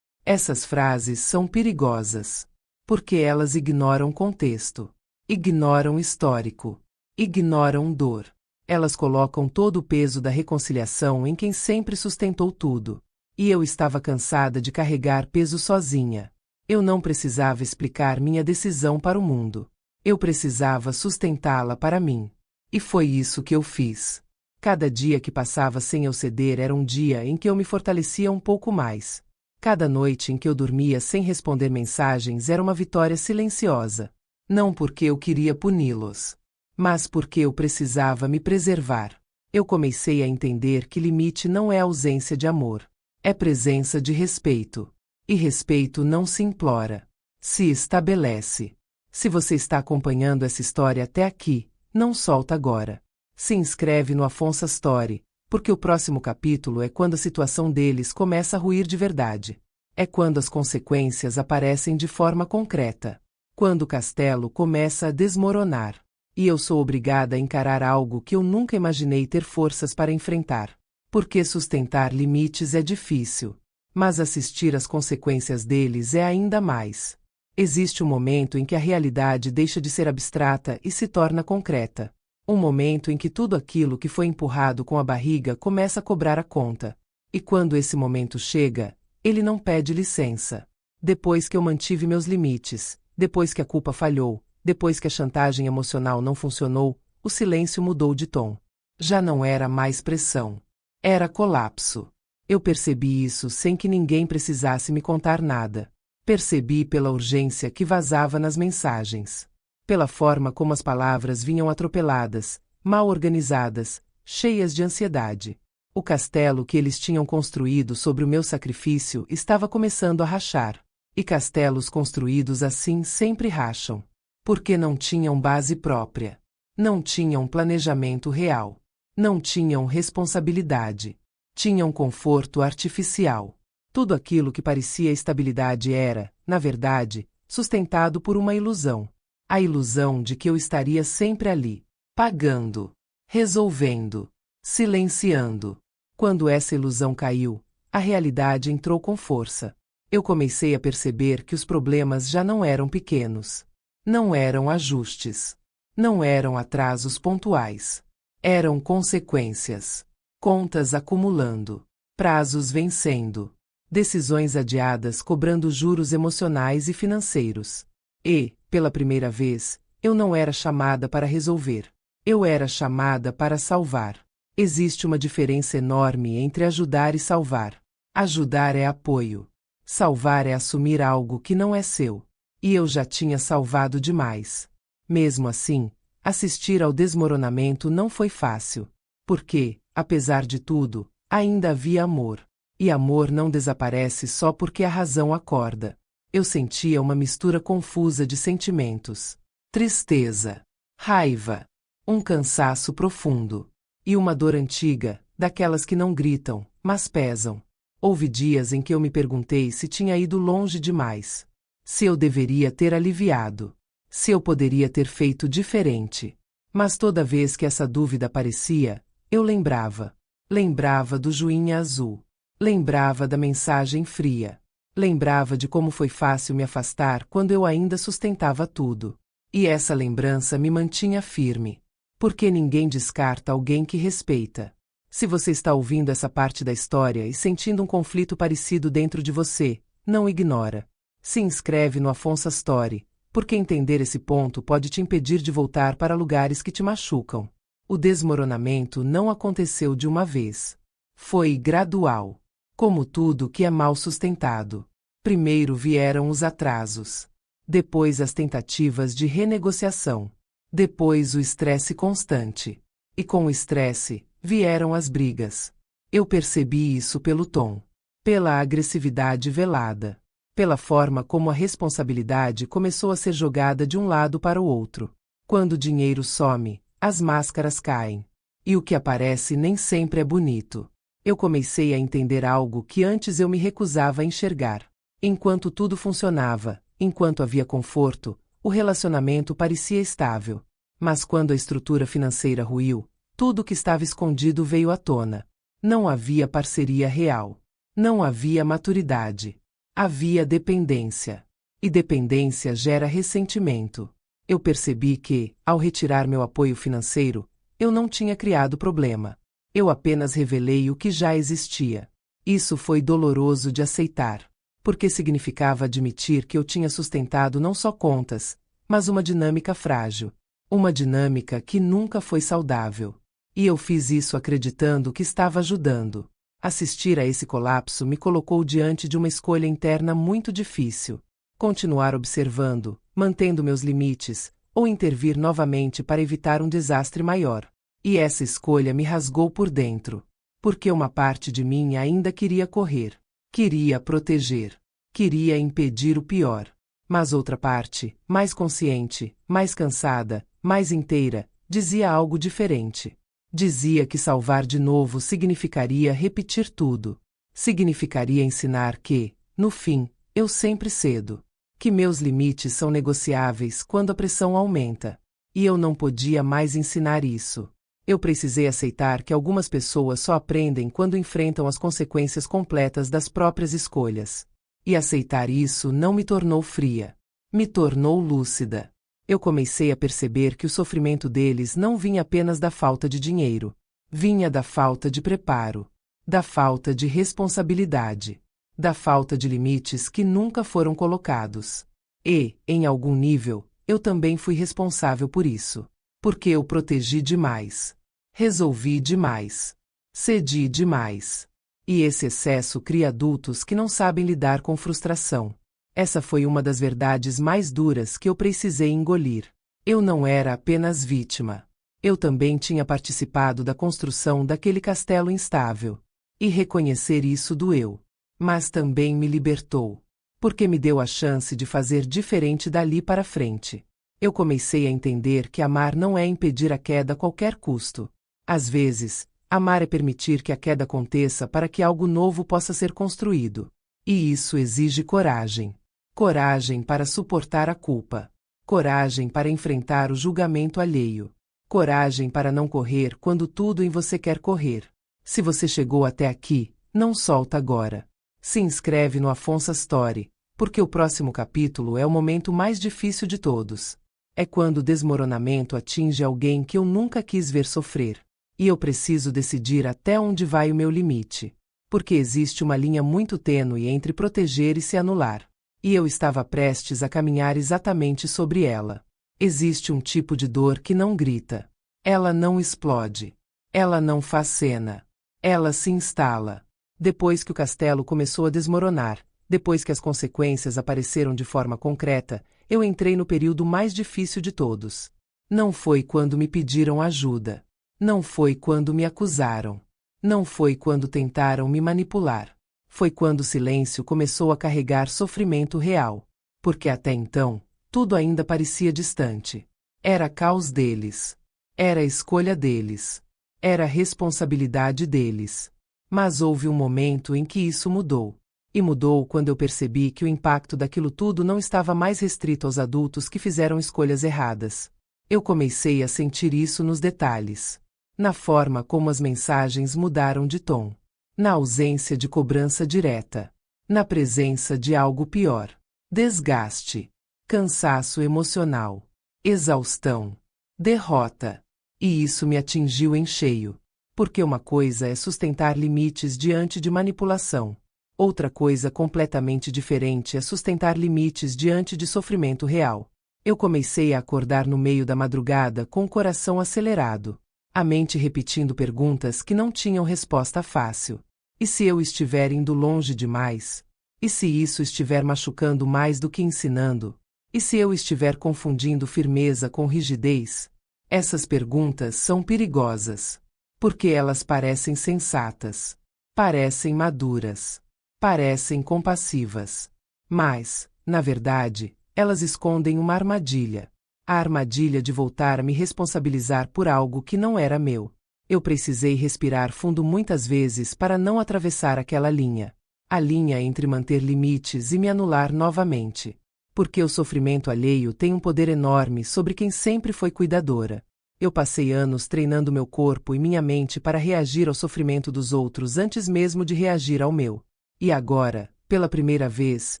Essas frases são perigosas. Porque elas ignoram contexto. Ignoram histórico. Ignoram dor. Elas colocam todo o peso da reconciliação em quem sempre sustentou tudo. E eu estava cansada de carregar peso sozinha. Eu não precisava explicar minha decisão para o mundo. Eu precisava sustentá-la para mim. E foi isso que eu fiz. Cada dia que passava sem eu ceder era um dia em que eu me fortalecia um pouco mais. Cada noite em que eu dormia sem responder mensagens era uma vitória silenciosa. Não porque eu queria puni-los, mas porque eu precisava me preservar. Eu comecei a entender que limite não é ausência de amor. É presença de respeito. E respeito não se implora. Se estabelece. Se você está acompanhando essa história até aqui, não solta agora. Se inscreve no Afonso Story, porque o próximo capítulo é quando a situação deles começa a ruir de verdade. É quando as consequências aparecem de forma concreta. Quando o castelo começa a desmoronar. E eu sou obrigada a encarar algo que eu nunca imaginei ter forças para enfrentar. Porque sustentar limites é difícil. Mas assistir às consequências deles é ainda mais. Existe um momento em que a realidade deixa de ser abstrata e se torna concreta. Um momento em que tudo aquilo que foi empurrado com a barriga começa a cobrar a conta. E quando esse momento chega, ele não pede licença. Depois que eu mantive meus limites, depois que a culpa falhou, depois que a chantagem emocional não funcionou, o silêncio mudou de tom. Já não era mais pressão. Era colapso. Eu percebi isso sem que ninguém precisasse me contar nada. Percebi pela urgência que vazava nas mensagens. Pela forma como as palavras vinham atropeladas, mal organizadas, cheias de ansiedade. O castelo que eles tinham construído sobre o meu sacrifício estava começando a rachar. E castelos construídos assim sempre racham. Porque não tinham base própria. Não tinham planejamento real. Não tinham responsabilidade. Tinham conforto artificial. Tudo aquilo que parecia estabilidade era, na verdade, sustentado por uma ilusão. A ilusão de que eu estaria sempre ali, pagando, resolvendo, silenciando. Quando essa ilusão caiu, a realidade entrou com força. Eu comecei a perceber que os problemas já não eram pequenos. Não eram ajustes. Não eram atrasos pontuais. Eram consequências. Contas acumulando. Prazos vencendo. Decisões adiadas cobrando juros emocionais e financeiros. E, pela primeira vez, eu não era chamada para resolver. Eu era chamada para salvar. Existe uma diferença enorme entre ajudar e salvar. Ajudar é apoio. Salvar é assumir algo que não é seu. E eu já tinha salvado demais. Mesmo assim, assistir ao desmoronamento não foi fácil. Porque, apesar de tudo, ainda havia amor. E amor não desaparece só porque a razão acorda. Eu sentia uma mistura confusa de sentimentos. Tristeza, raiva, um cansaço profundo. E uma dor antiga, daquelas que não gritam, mas pesam. Houve dias em que eu me perguntei se tinha ido longe demais. Se eu deveria ter aliviado. Se eu poderia ter feito diferente. Mas toda vez que essa dúvida aparecia, eu lembrava. Lembrava do joinha azul. Lembrava da mensagem fria. Lembrava de como foi fácil me afastar quando eu ainda sustentava tudo. E essa lembrança me mantinha firme. Porque ninguém descarta alguém que respeita. Se você está ouvindo essa parte da história e sentindo um conflito parecido dentro de você, não ignora. Se inscreve no Afonso Story, porque entender esse ponto pode te impedir de voltar para lugares que te machucam. O desmoronamento não aconteceu de uma vez. Foi gradual. Como tudo que é mal sustentado. Primeiro vieram os atrasos. Depois as tentativas de renegociação. Depois o estresse constante. E com o estresse, vieram as brigas. Eu percebi isso pelo tom. Pela agressividade velada. Pela forma como a responsabilidade começou a ser jogada de um lado para o outro. Quando o dinheiro some, as máscaras caem. E o que aparece nem sempre é bonito. Eu comecei a entender algo que antes eu me recusava a enxergar. Enquanto tudo funcionava, enquanto havia conforto, o relacionamento parecia estável. Mas quando a estrutura financeira ruiu, tudo que estava escondido veio à tona. Não havia parceria real. Não havia maturidade. Havia dependência. E dependência gera ressentimento. Eu percebi que, ao retirar meu apoio financeiro, eu não tinha criado problema. Eu apenas revelei o que já existia. Isso foi doloroso de aceitar, porque significava admitir que eu tinha sustentado não só contas, mas uma dinâmica frágil. Uma dinâmica que nunca foi saudável. E eu fiz isso acreditando que estava ajudando. Assistir a esse colapso me colocou diante de uma escolha interna muito difícil. Continuar observando, mantendo meus limites, ou intervir novamente para evitar um desastre maior. E essa escolha me rasgou por dentro. Porque uma parte de mim ainda queria correr. Queria proteger. Queria impedir o pior. Mas outra parte, mais consciente, mais cansada, mais inteira, dizia algo diferente. Dizia que salvar de novo significaria repetir tudo. Significaria ensinar que, no fim, eu sempre cedo. Que meus limites são negociáveis quando a pressão aumenta. E eu não podia mais ensinar isso. Eu precisei aceitar que algumas pessoas só aprendem quando enfrentam as consequências completas das próprias escolhas. E aceitar isso não me tornou fria. Me tornou lúcida. Eu comecei a perceber que o sofrimento deles não vinha apenas da falta de dinheiro. Vinha da falta de preparo. Da falta de responsabilidade. Da falta de limites que nunca foram colocados. E, em algum nível, eu também fui responsável por isso. Porque eu protegi demais. Resolvi demais. Cedi demais. E esse excesso cria adultos que não sabem lidar com frustração. Essa foi uma das verdades mais duras que eu precisei engolir. Eu não era apenas vítima. Eu também tinha participado da construção daquele castelo instável. E reconhecer isso doeu. Mas também me libertou. Porque me deu a chance de fazer diferente dali para frente. Eu comecei a entender que amar não é impedir a queda a qualquer custo. Às vezes, amar é permitir que a queda aconteça para que algo novo possa ser construído. E isso exige coragem. Coragem para suportar a culpa. Coragem para enfrentar o julgamento alheio. Coragem para não correr quando tudo em você quer correr. Se você chegou até aqui, não solta agora. Se inscreve no Afonso Story, porque o próximo capítulo é o momento mais difícil de todos. É quando o desmoronamento atinge alguém que eu nunca quis ver sofrer. E eu preciso decidir até onde vai o meu limite. Porque existe uma linha muito tênue entre proteger e se anular. E eu estava prestes a caminhar exatamente sobre ela. Existe um tipo de dor que não grita. Ela não explode. Ela não faz cena. Ela se instala. Depois que o castelo começou a desmoronar, depois que as consequências apareceram de forma concreta, eu entrei no período mais difícil de todos. Não foi quando me pediram ajuda. Não foi quando me acusaram. Não foi quando tentaram me manipular. Foi quando o silêncio começou a carregar sofrimento real. Porque até então, tudo ainda parecia distante. Era caos deles. Era a escolha deles. Era a responsabilidade deles. Mas houve um momento em que isso mudou. E mudou quando eu percebi que o impacto daquilo tudo não estava mais restrito aos adultos que fizeram escolhas erradas. Eu comecei a sentir isso nos detalhes. Na forma como as mensagens mudaram de tom. Na ausência de cobrança direta. Na presença de algo pior. Desgaste. Cansaço emocional. Exaustão. Derrota. E isso me atingiu em cheio. Porque uma coisa é sustentar limites diante de manipulação. Outra coisa completamente diferente é sustentar limites diante de sofrimento real. Eu comecei a acordar no meio da madrugada com o coração acelerado. A mente repetindo perguntas que não tinham resposta fácil. E se eu estiver indo longe demais? E se isso estiver machucando mais do que ensinando? E se eu estiver confundindo firmeza com rigidez? Essas perguntas são perigosas. Porque elas parecem sensatas. Parecem maduras. Parecem compassivas. Mas, na verdade, elas escondem uma armadilha. A armadilha de voltar a me responsabilizar por algo que não era meu. Eu precisei respirar fundo muitas vezes para não atravessar aquela linha. A linha entre manter limites e me anular novamente. Porque o sofrimento alheio tem um poder enorme sobre quem sempre foi cuidadora. Eu passei anos treinando meu corpo e minha mente para reagir ao sofrimento dos outros antes mesmo de reagir ao meu. E agora, pela primeira vez,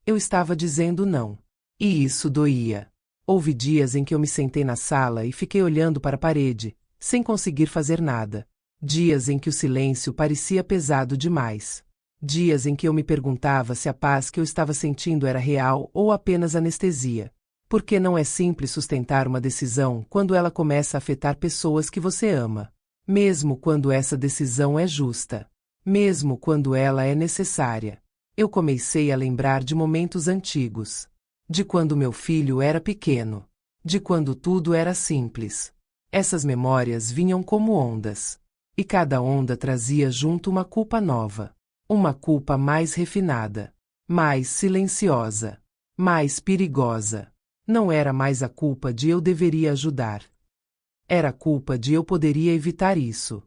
eu estava dizendo não. E isso doía. Houve dias em que eu me sentei na sala e fiquei olhando para a parede, sem conseguir fazer nada. Dias em que o silêncio parecia pesado demais. Dias em que eu me perguntava se a paz que eu estava sentindo era real ou apenas anestesia. Porque não é simples sustentar uma decisão quando ela começa a afetar pessoas que você ama. Mesmo quando essa decisão é justa. Mesmo quando ela é necessária. Eu comecei a lembrar de momentos antigos. De quando meu filho era pequeno. De quando tudo era simples. Essas memórias vinham como ondas. E cada onda trazia junto uma culpa nova. Uma culpa mais refinada. Mais silenciosa. Mais perigosa. Não era mais a culpa de eu deveria ajudar. Era a culpa de eu poderia evitar isso.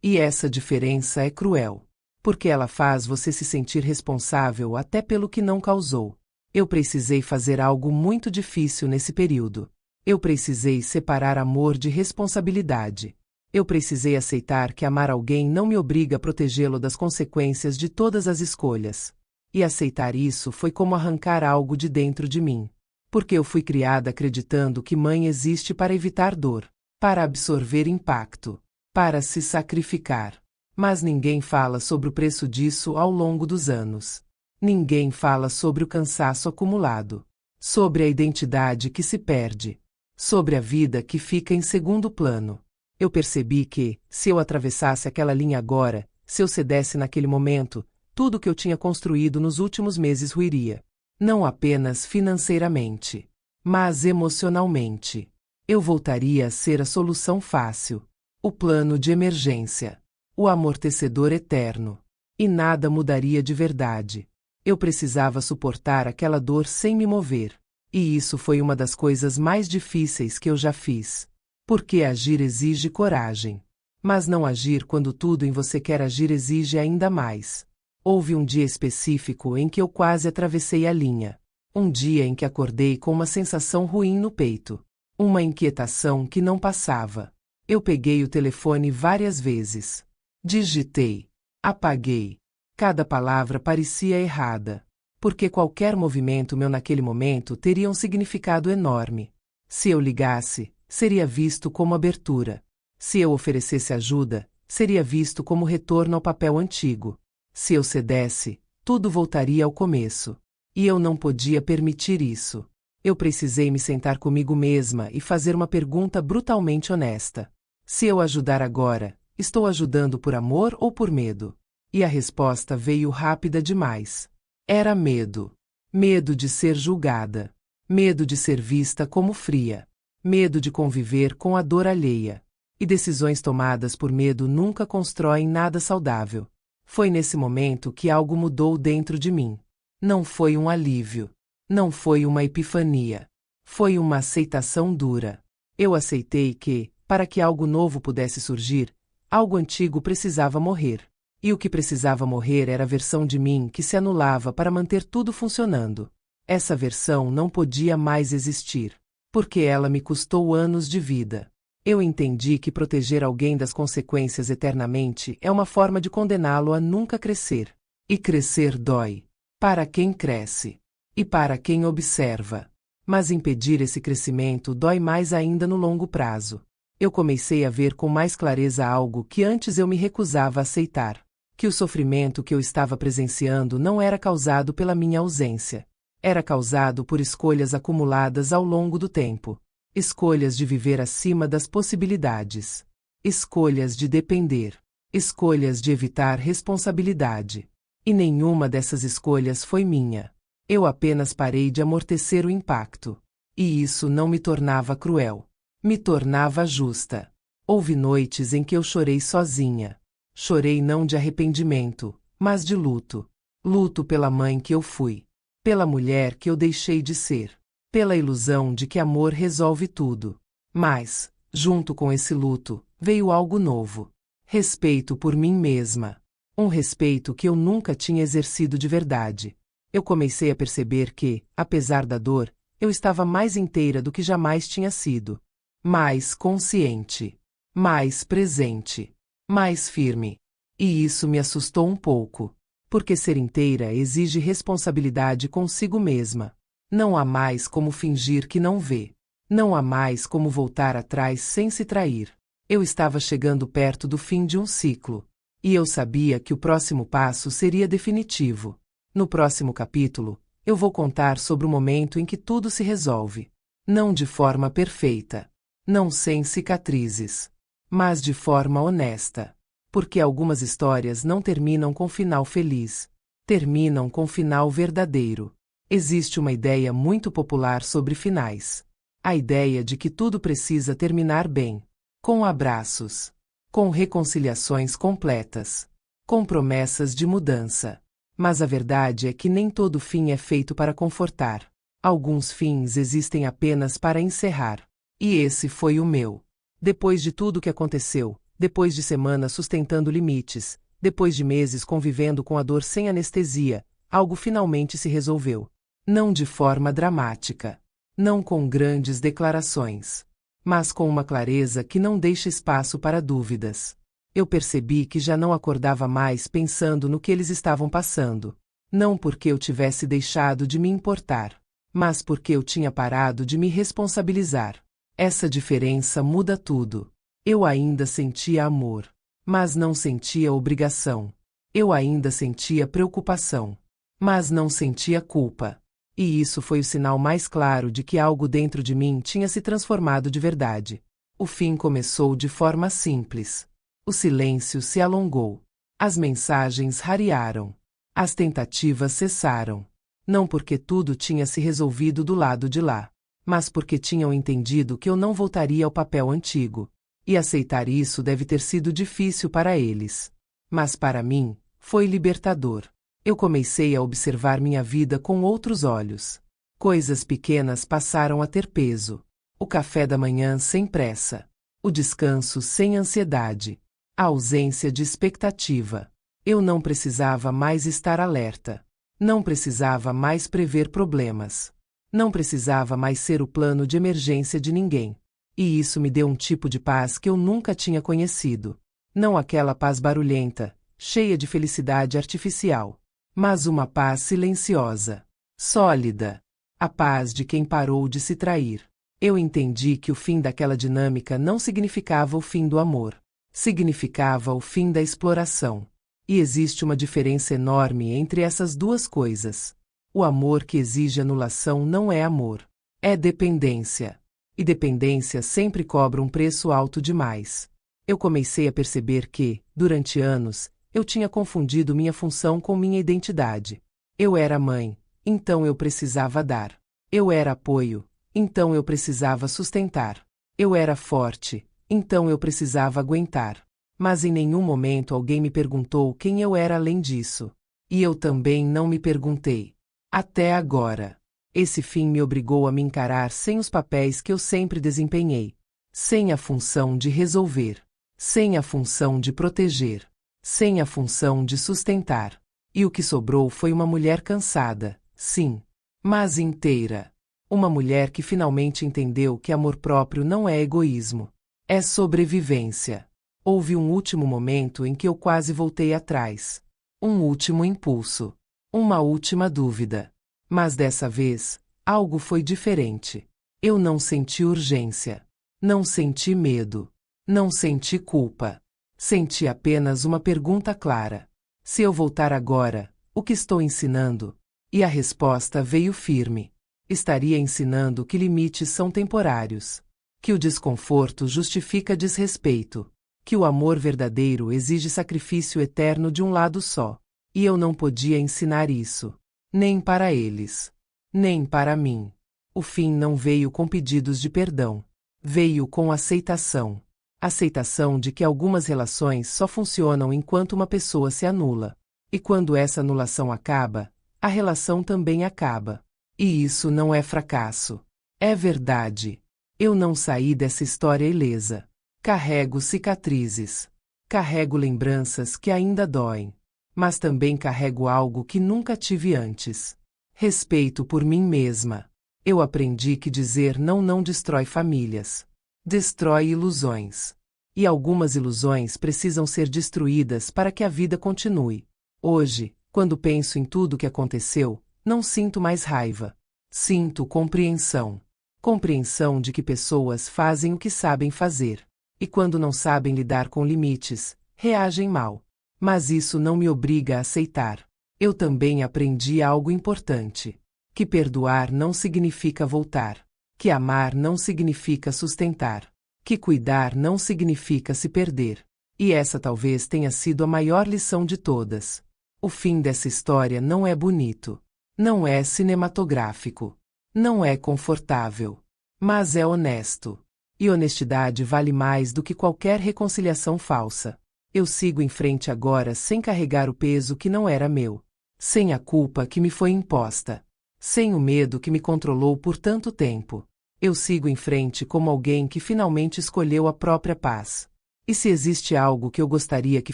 E essa diferença é cruel. Porque ela faz você se sentir responsável até pelo que não causou. Eu precisei fazer algo muito difícil nesse período. Eu precisei separar amor de responsabilidade. Eu precisei aceitar que amar alguém não me obriga a protegê-lo das consequências de todas as escolhas. E aceitar isso foi como arrancar algo de dentro de mim. Porque eu fui criada acreditando que mãe existe para evitar dor, para absorver impacto, para se sacrificar. Mas ninguém fala sobre o preço disso ao longo dos anos. Ninguém fala sobre o cansaço acumulado, sobre a identidade que se perde, sobre a vida que fica em segundo plano. Eu percebi que, se eu atravessasse aquela linha agora, se eu cedesse naquele momento, tudo que eu tinha construído nos últimos meses ruiria. Não apenas financeiramente, mas emocionalmente. Eu voltaria a ser a solução fácil, o plano de emergência, o amortecedor eterno. E nada mudaria de verdade. Eu precisava suportar aquela dor sem me mover. E isso foi uma das coisas mais difíceis que eu já fiz. Porque agir exige coragem. Mas não agir quando tudo em você quer agir exige ainda mais. Houve um dia específico em que eu quase atravessei a linha. Um dia em que acordei com uma sensação ruim no peito. Uma inquietação que não passava. Eu peguei o telefone várias vezes. Digitei. Apaguei. Cada palavra parecia errada. Porque qualquer movimento meu naquele momento teria um significado enorme. Se eu ligasse, seria visto como abertura. Se eu oferecesse ajuda, seria visto como retorno ao papel antigo. Se eu cedesse, tudo voltaria ao começo. E eu não podia permitir isso. Eu precisei me sentar comigo mesma e fazer uma pergunta brutalmente honesta. Se eu ajudar agora, estou ajudando por amor ou por medo? E a resposta veio rápida demais. Era medo. Medo de ser julgada. Medo de ser vista como fria. Medo de conviver com a dor alheia. E decisões tomadas por medo nunca constroem nada saudável. Foi nesse momento que algo mudou dentro de mim. Não foi um alívio. Não foi uma epifania. Foi uma aceitação dura. Eu aceitei que, para que algo novo pudesse surgir, algo antigo precisava morrer. E o que precisava morrer era a versão de mim que se anulava para manter tudo funcionando. Essa versão não podia mais existir, porque ela me custou anos de vida. Eu entendi que proteger alguém das consequências eternamente é uma forma de condená-lo a nunca crescer. E crescer dói. Para quem cresce. E para quem observa. Mas impedir esse crescimento dói mais ainda no longo prazo. Eu comecei a ver com mais clareza algo que antes eu me recusava a aceitar. Que o sofrimento que eu estava presenciando não era causado pela minha ausência. Era causado por escolhas acumuladas ao longo do tempo. Escolhas de viver acima das possibilidades. Escolhas de depender. Escolhas de evitar responsabilidade. E nenhuma dessas escolhas foi minha. Eu apenas parei de amortecer o impacto. E isso não me tornava cruel. Me tornava justa. Houve noites em que eu chorei sozinha. Chorei não de arrependimento, mas de luto. Luto pela mãe que eu fui. Pela mulher que eu deixei de ser. Pela ilusão de que amor resolve tudo. Mas, junto com esse luto, veio algo novo. Respeito por mim mesma. Um respeito que eu nunca tinha exercido de verdade. Eu comecei a perceber que, apesar da dor, eu estava mais inteira do que jamais tinha sido. Mais consciente. Mais presente. Mais firme. E isso me assustou um pouco. Porque ser inteira exige responsabilidade consigo mesma. Não há mais como fingir que não vê. Não há mais como voltar atrás sem se trair. Eu estava chegando perto do fim de um ciclo. E eu sabia que o próximo passo seria definitivo. No próximo capítulo, eu vou contar sobre o momento em que tudo se resolve. Não de forma perfeita. Não sem cicatrizes. Mas de forma honesta. Porque algumas histórias não terminam com final feliz. Terminam com final verdadeiro. Existe uma ideia muito popular sobre finais. A ideia de que tudo precisa terminar bem. Com abraços. Com reconciliações completas. Com promessas de mudança. Mas a verdade é que nem todo fim é feito para confortar. Alguns fins existem apenas para encerrar. E esse foi o meu. Depois de tudo o que aconteceu, depois de semanas sustentando limites, depois de meses convivendo com a dor sem anestesia, algo finalmente se resolveu. Não de forma dramática. Não com grandes declarações. Mas com uma clareza que não deixa espaço para dúvidas. Eu percebi que já não acordava mais pensando no que eles estavam passando. Não porque eu tivesse deixado de me importar, mas porque eu tinha parado de me responsabilizar. Essa diferença muda tudo. Eu ainda sentia amor, mas não sentia obrigação. Eu ainda sentia preocupação, mas não sentia culpa. E isso foi o sinal mais claro de que algo dentro de mim tinha se transformado de verdade. O fim começou de forma simples. O silêncio se alongou. As mensagens rarearam. As tentativas cessaram. Não porque tudo tinha se resolvido do lado de lá, mas porque tinham entendido que eu não voltaria ao papel antigo. E aceitar isso deve ter sido difícil para eles. Mas para mim, foi libertador. Eu comecei a observar minha vida com outros olhos. Coisas pequenas passaram a ter peso. O café da manhã sem pressa. O descanso sem ansiedade. A ausência de expectativa. Eu não precisava mais estar alerta. Não precisava mais prever problemas. Não precisava mais ser o plano de emergência de ninguém. E isso me deu um tipo de paz que eu nunca tinha conhecido. Não aquela paz barulhenta, cheia de felicidade artificial. Mas uma paz silenciosa, sólida. A paz de quem parou de se trair. Eu entendi que o fim daquela dinâmica não significava o fim do amor. Significava o fim da exploração. E existe uma diferença enorme entre essas duas coisas. O amor que exige anulação não é amor. É dependência. E dependência sempre cobra um preço alto demais. Eu comecei a perceber que, durante anos, eu tinha confundido minha função com minha identidade. Eu era mãe, então eu precisava dar. Eu era apoio, então eu precisava sustentar. Eu era forte, então eu precisava aguentar. Mas em nenhum momento alguém me perguntou quem eu era além disso. E eu também não me perguntei. Até agora. Esse fim me obrigou a me encarar sem os papéis que eu sempre desempenhei. Sem a função de resolver. Sem a função de proteger. Sem a função de sustentar. E o que sobrou foi uma mulher cansada, sim, mas inteira. Uma mulher que finalmente entendeu que amor próprio não é egoísmo. É sobrevivência. Houve um último momento em que eu quase voltei atrás. Um último impulso. Uma última dúvida. Mas dessa vez, algo foi diferente. Eu não senti urgência. Não senti medo. Não senti culpa. Senti apenas uma pergunta clara. Se eu voltar agora, o que estou ensinando? E a resposta veio firme. Estaria ensinando que limites são temporários. Que o desconforto justifica desrespeito. Que o amor verdadeiro exige sacrifício eterno de um lado só. E eu não podia ensinar isso. Nem para eles. Nem para mim. O fim não veio com pedidos de perdão. Veio com aceitação. Aceitação de que algumas relações só funcionam enquanto uma pessoa se anula. E quando essa anulação acaba, a relação também acaba. E isso não é fracasso. É verdade. Eu não saí dessa história ilesa. Carrego cicatrizes. Carrego lembranças que ainda doem. Mas também carrego algo que nunca tive antes. Respeito por mim mesma. Eu aprendi que dizer não destrói famílias. Destrói ilusões. E algumas ilusões precisam ser destruídas para que a vida continue. Hoje, quando penso em tudo o que aconteceu, não sinto mais raiva. Sinto compreensão. Compreensão de que pessoas fazem o que sabem fazer. E quando não sabem lidar com limites, reagem mal. Mas isso não me obriga a aceitar. Eu também aprendi algo importante. Que perdoar não significa voltar. Que amar não significa sustentar. Que cuidar não significa se perder. E essa talvez tenha sido a maior lição de todas. O fim dessa história não é bonito. Não é cinematográfico. Não é confortável. Mas é honesto. E honestidade vale mais do que qualquer reconciliação falsa. Eu sigo em frente agora sem carregar o peso que não era meu. Sem a culpa que me foi imposta. Sem o medo que me controlou por tanto tempo. Eu sigo em frente como alguém que finalmente escolheu a própria paz. E se existe algo que eu gostaria que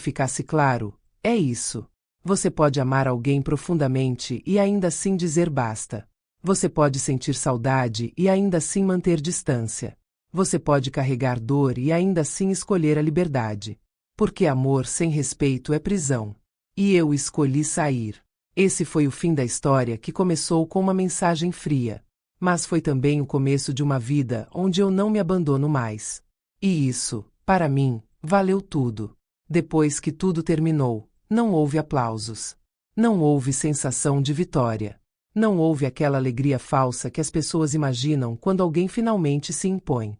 ficasse claro, é isso. Você pode amar alguém profundamente e ainda assim dizer basta. Você pode sentir saudade e ainda assim manter distância. Você pode carregar dor e ainda assim escolher a liberdade. Porque amor sem respeito é prisão. E eu escolhi sair. Esse foi o fim da história que começou com uma mensagem fria. Mas foi também o começo de uma vida onde eu não me abandono mais. E isso, para mim, valeu tudo. Depois que tudo terminou, não houve aplausos. Não houve sensação de vitória. Não houve aquela alegria falsa que as pessoas imaginam quando alguém finalmente se impõe.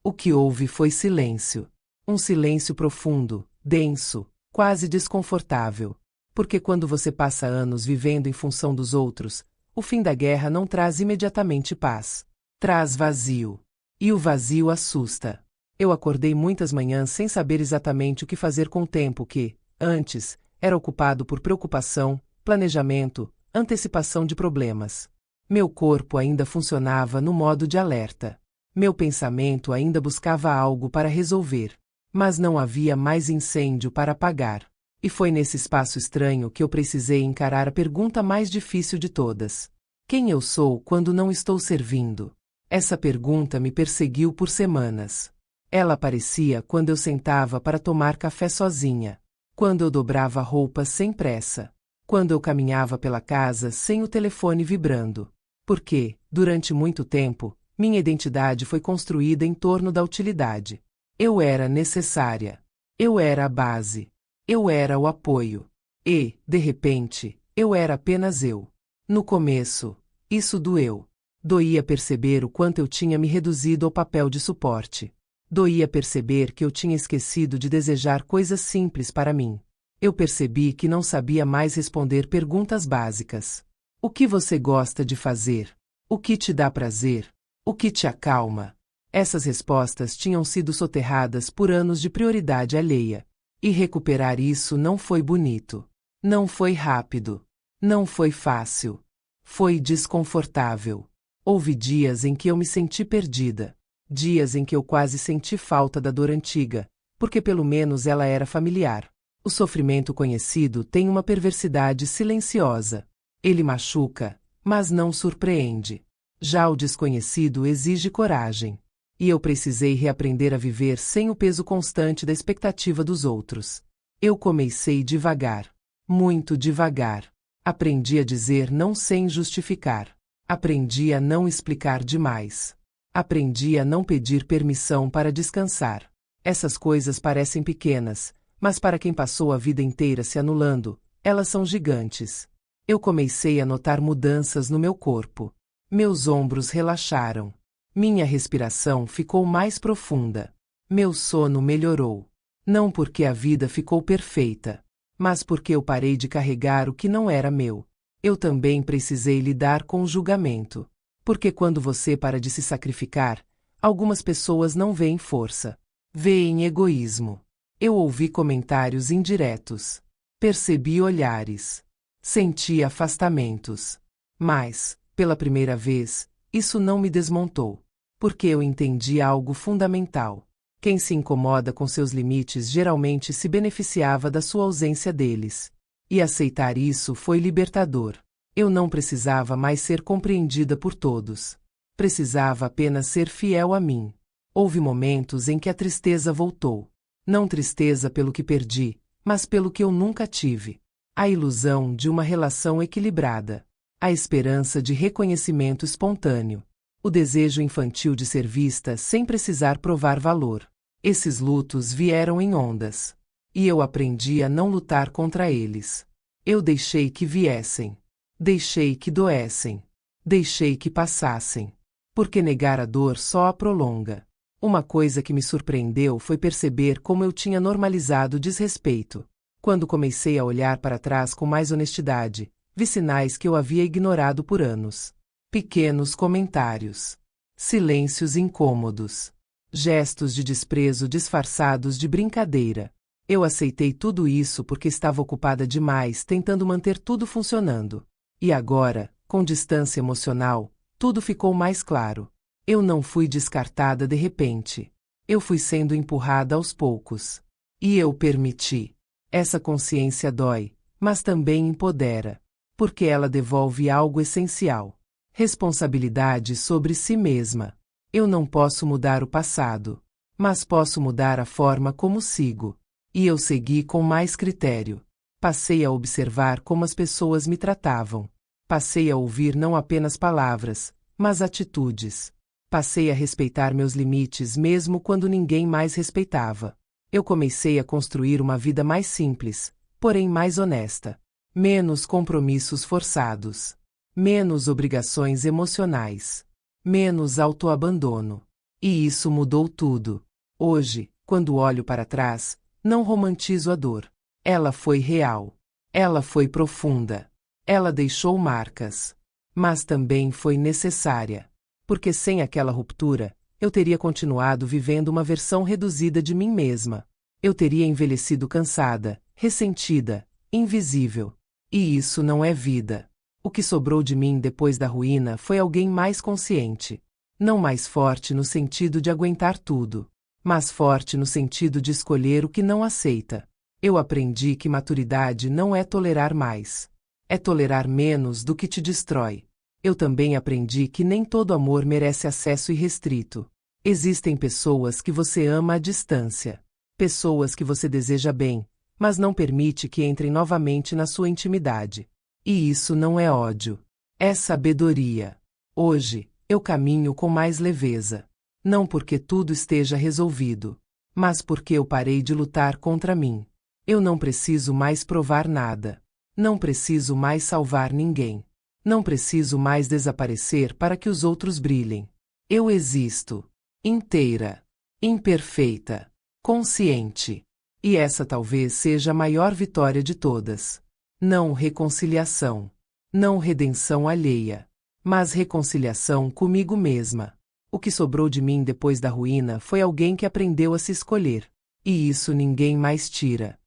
O que houve foi silêncio. Um silêncio profundo, denso, quase desconfortável. Porque quando você passa anos vivendo em função dos outros, o fim da guerra não traz imediatamente paz. Traz vazio. E o vazio assusta. Eu acordei muitas manhãs sem saber exatamente o que fazer com o tempo que, antes, era ocupado por preocupação, planejamento, antecipação de problemas. Meu corpo ainda funcionava no modo de alerta. Meu pensamento ainda buscava algo para resolver. Mas não havia mais incêndio para apagar. E foi nesse espaço estranho que eu precisei encarar a pergunta mais difícil de todas. Quem eu sou quando não estou servindo? Essa pergunta me perseguiu por semanas. Ela aparecia quando eu sentava para tomar café sozinha. Quando eu dobrava roupas sem pressa. Quando eu caminhava pela casa sem o telefone vibrando. Porque, durante muito tempo, minha identidade foi construída em torno da utilidade. Eu era necessária. Eu era a base. Eu era o apoio. E, de repente, eu era apenas eu. No começo, isso doeu. Doía perceber o quanto eu tinha me reduzido ao papel de suporte. Doía perceber que eu tinha esquecido de desejar coisas simples para mim. Eu percebi que não sabia mais responder perguntas básicas. O que você gosta de fazer? O que te dá prazer? O que te acalma? Essas respostas tinham sido soterradas por anos de prioridade alheia. E recuperar isso não foi bonito. Não foi rápido. Não foi fácil. Foi desconfortável. Houve dias em que eu me senti perdida. Dias em que eu quase senti falta da dor antiga, porque pelo menos ela era familiar. O sofrimento conhecido tem uma perversidade silenciosa. Ele machuca, mas não surpreende. Já o desconhecido exige coragem. E eu precisei reaprender a viver sem o peso constante da expectativa dos outros. Eu comecei devagar. Muito devagar. Aprendi a dizer não sem justificar. Aprendi a não explicar demais. Aprendi a não pedir permissão para descansar. Essas coisas parecem pequenas, mas para quem passou a vida inteira se anulando, elas são gigantes. Eu comecei a notar mudanças no meu corpo. Meus ombros relaxaram. Minha respiração ficou mais profunda. Meu sono melhorou. Não porque a vida ficou perfeita, mas porque eu parei de carregar o que não era meu. Eu também precisei lidar com o julgamento. Porque quando você para de se sacrificar, algumas pessoas não veem força. Veem egoísmo. Eu ouvi comentários indiretos. Percebi olhares. Senti afastamentos. Mas, pela primeira vez, isso não me desmontou. Porque eu entendi algo fundamental. Quem se incomoda com seus limites geralmente se beneficiava da sua ausência deles. E aceitar isso foi libertador. Eu não precisava mais ser compreendida por todos. Precisava apenas ser fiel a mim. Houve momentos em que a tristeza voltou. Não tristeza pelo que perdi, mas pelo que eu nunca tive. A ilusão de uma relação equilibrada. A esperança de reconhecimento espontâneo. O desejo infantil de ser vista sem precisar provar valor. Esses lutos vieram em ondas. E eu aprendi a não lutar contra eles. Eu deixei que viessem. Deixei que doessem. Deixei que passassem. Porque negar a dor só a prolonga. Uma coisa que me surpreendeu foi perceber como eu tinha normalizado o desrespeito. Quando comecei a olhar para trás com mais honestidade, vi sinais que eu havia ignorado por anos. Pequenos comentários. Silêncios incômodos. Gestos de desprezo disfarçados de brincadeira. Eu aceitei tudo isso porque estava ocupada demais tentando manter tudo funcionando. E agora, com distância emocional, tudo ficou mais claro. Eu não fui descartada de repente. Eu fui sendo empurrada aos poucos. E eu permiti. Essa consciência dói, mas também empodera. Porque ela devolve algo essencial. Responsabilidade sobre si mesma. Eu não posso mudar o passado. Mas posso mudar a forma como sigo. E eu segui com mais critério. Passei a observar como as pessoas me tratavam. Passei a ouvir não apenas palavras, mas atitudes. Passei a respeitar meus limites mesmo quando ninguém mais respeitava. Eu comecei a construir uma vida mais simples, porém mais honesta. Menos compromissos forçados. Menos obrigações emocionais. Menos autoabandono. E isso mudou tudo. Hoje, quando olho para trás, não romantizo a dor. Ela foi real. Ela foi profunda. Ela deixou marcas. Mas também foi necessária. Porque sem aquela ruptura, eu teria continuado vivendo uma versão reduzida de mim mesma. Eu teria envelhecido cansada, ressentida, invisível. E isso não é vida. O que sobrou de mim depois da ruína foi alguém mais consciente. Não mais forte no sentido de aguentar tudo, mas forte no sentido de escolher o que não aceita. Eu aprendi que maturidade não é tolerar mais. É tolerar menos do que te destrói. Eu também aprendi que nem todo amor merece acesso irrestrito. Existem pessoas que você ama à distância. Pessoas que você deseja bem, mas não permite que entrem novamente na sua intimidade. E isso não é ódio. É sabedoria. Hoje, eu caminho com mais leveza. Não porque tudo esteja resolvido, mas porque eu parei de lutar contra mim. Eu não preciso mais provar nada. Não preciso mais salvar ninguém. Não preciso mais desaparecer para que os outros brilhem. Eu existo. Inteira. imperfeita, consciente. E essa talvez seja a maior vitória de todas. Não reconciliação. Não redenção alheia. Mas reconciliação comigo mesma. O que sobrou de mim depois da ruína foi alguém que aprendeu a se escolher. E isso ninguém mais tira.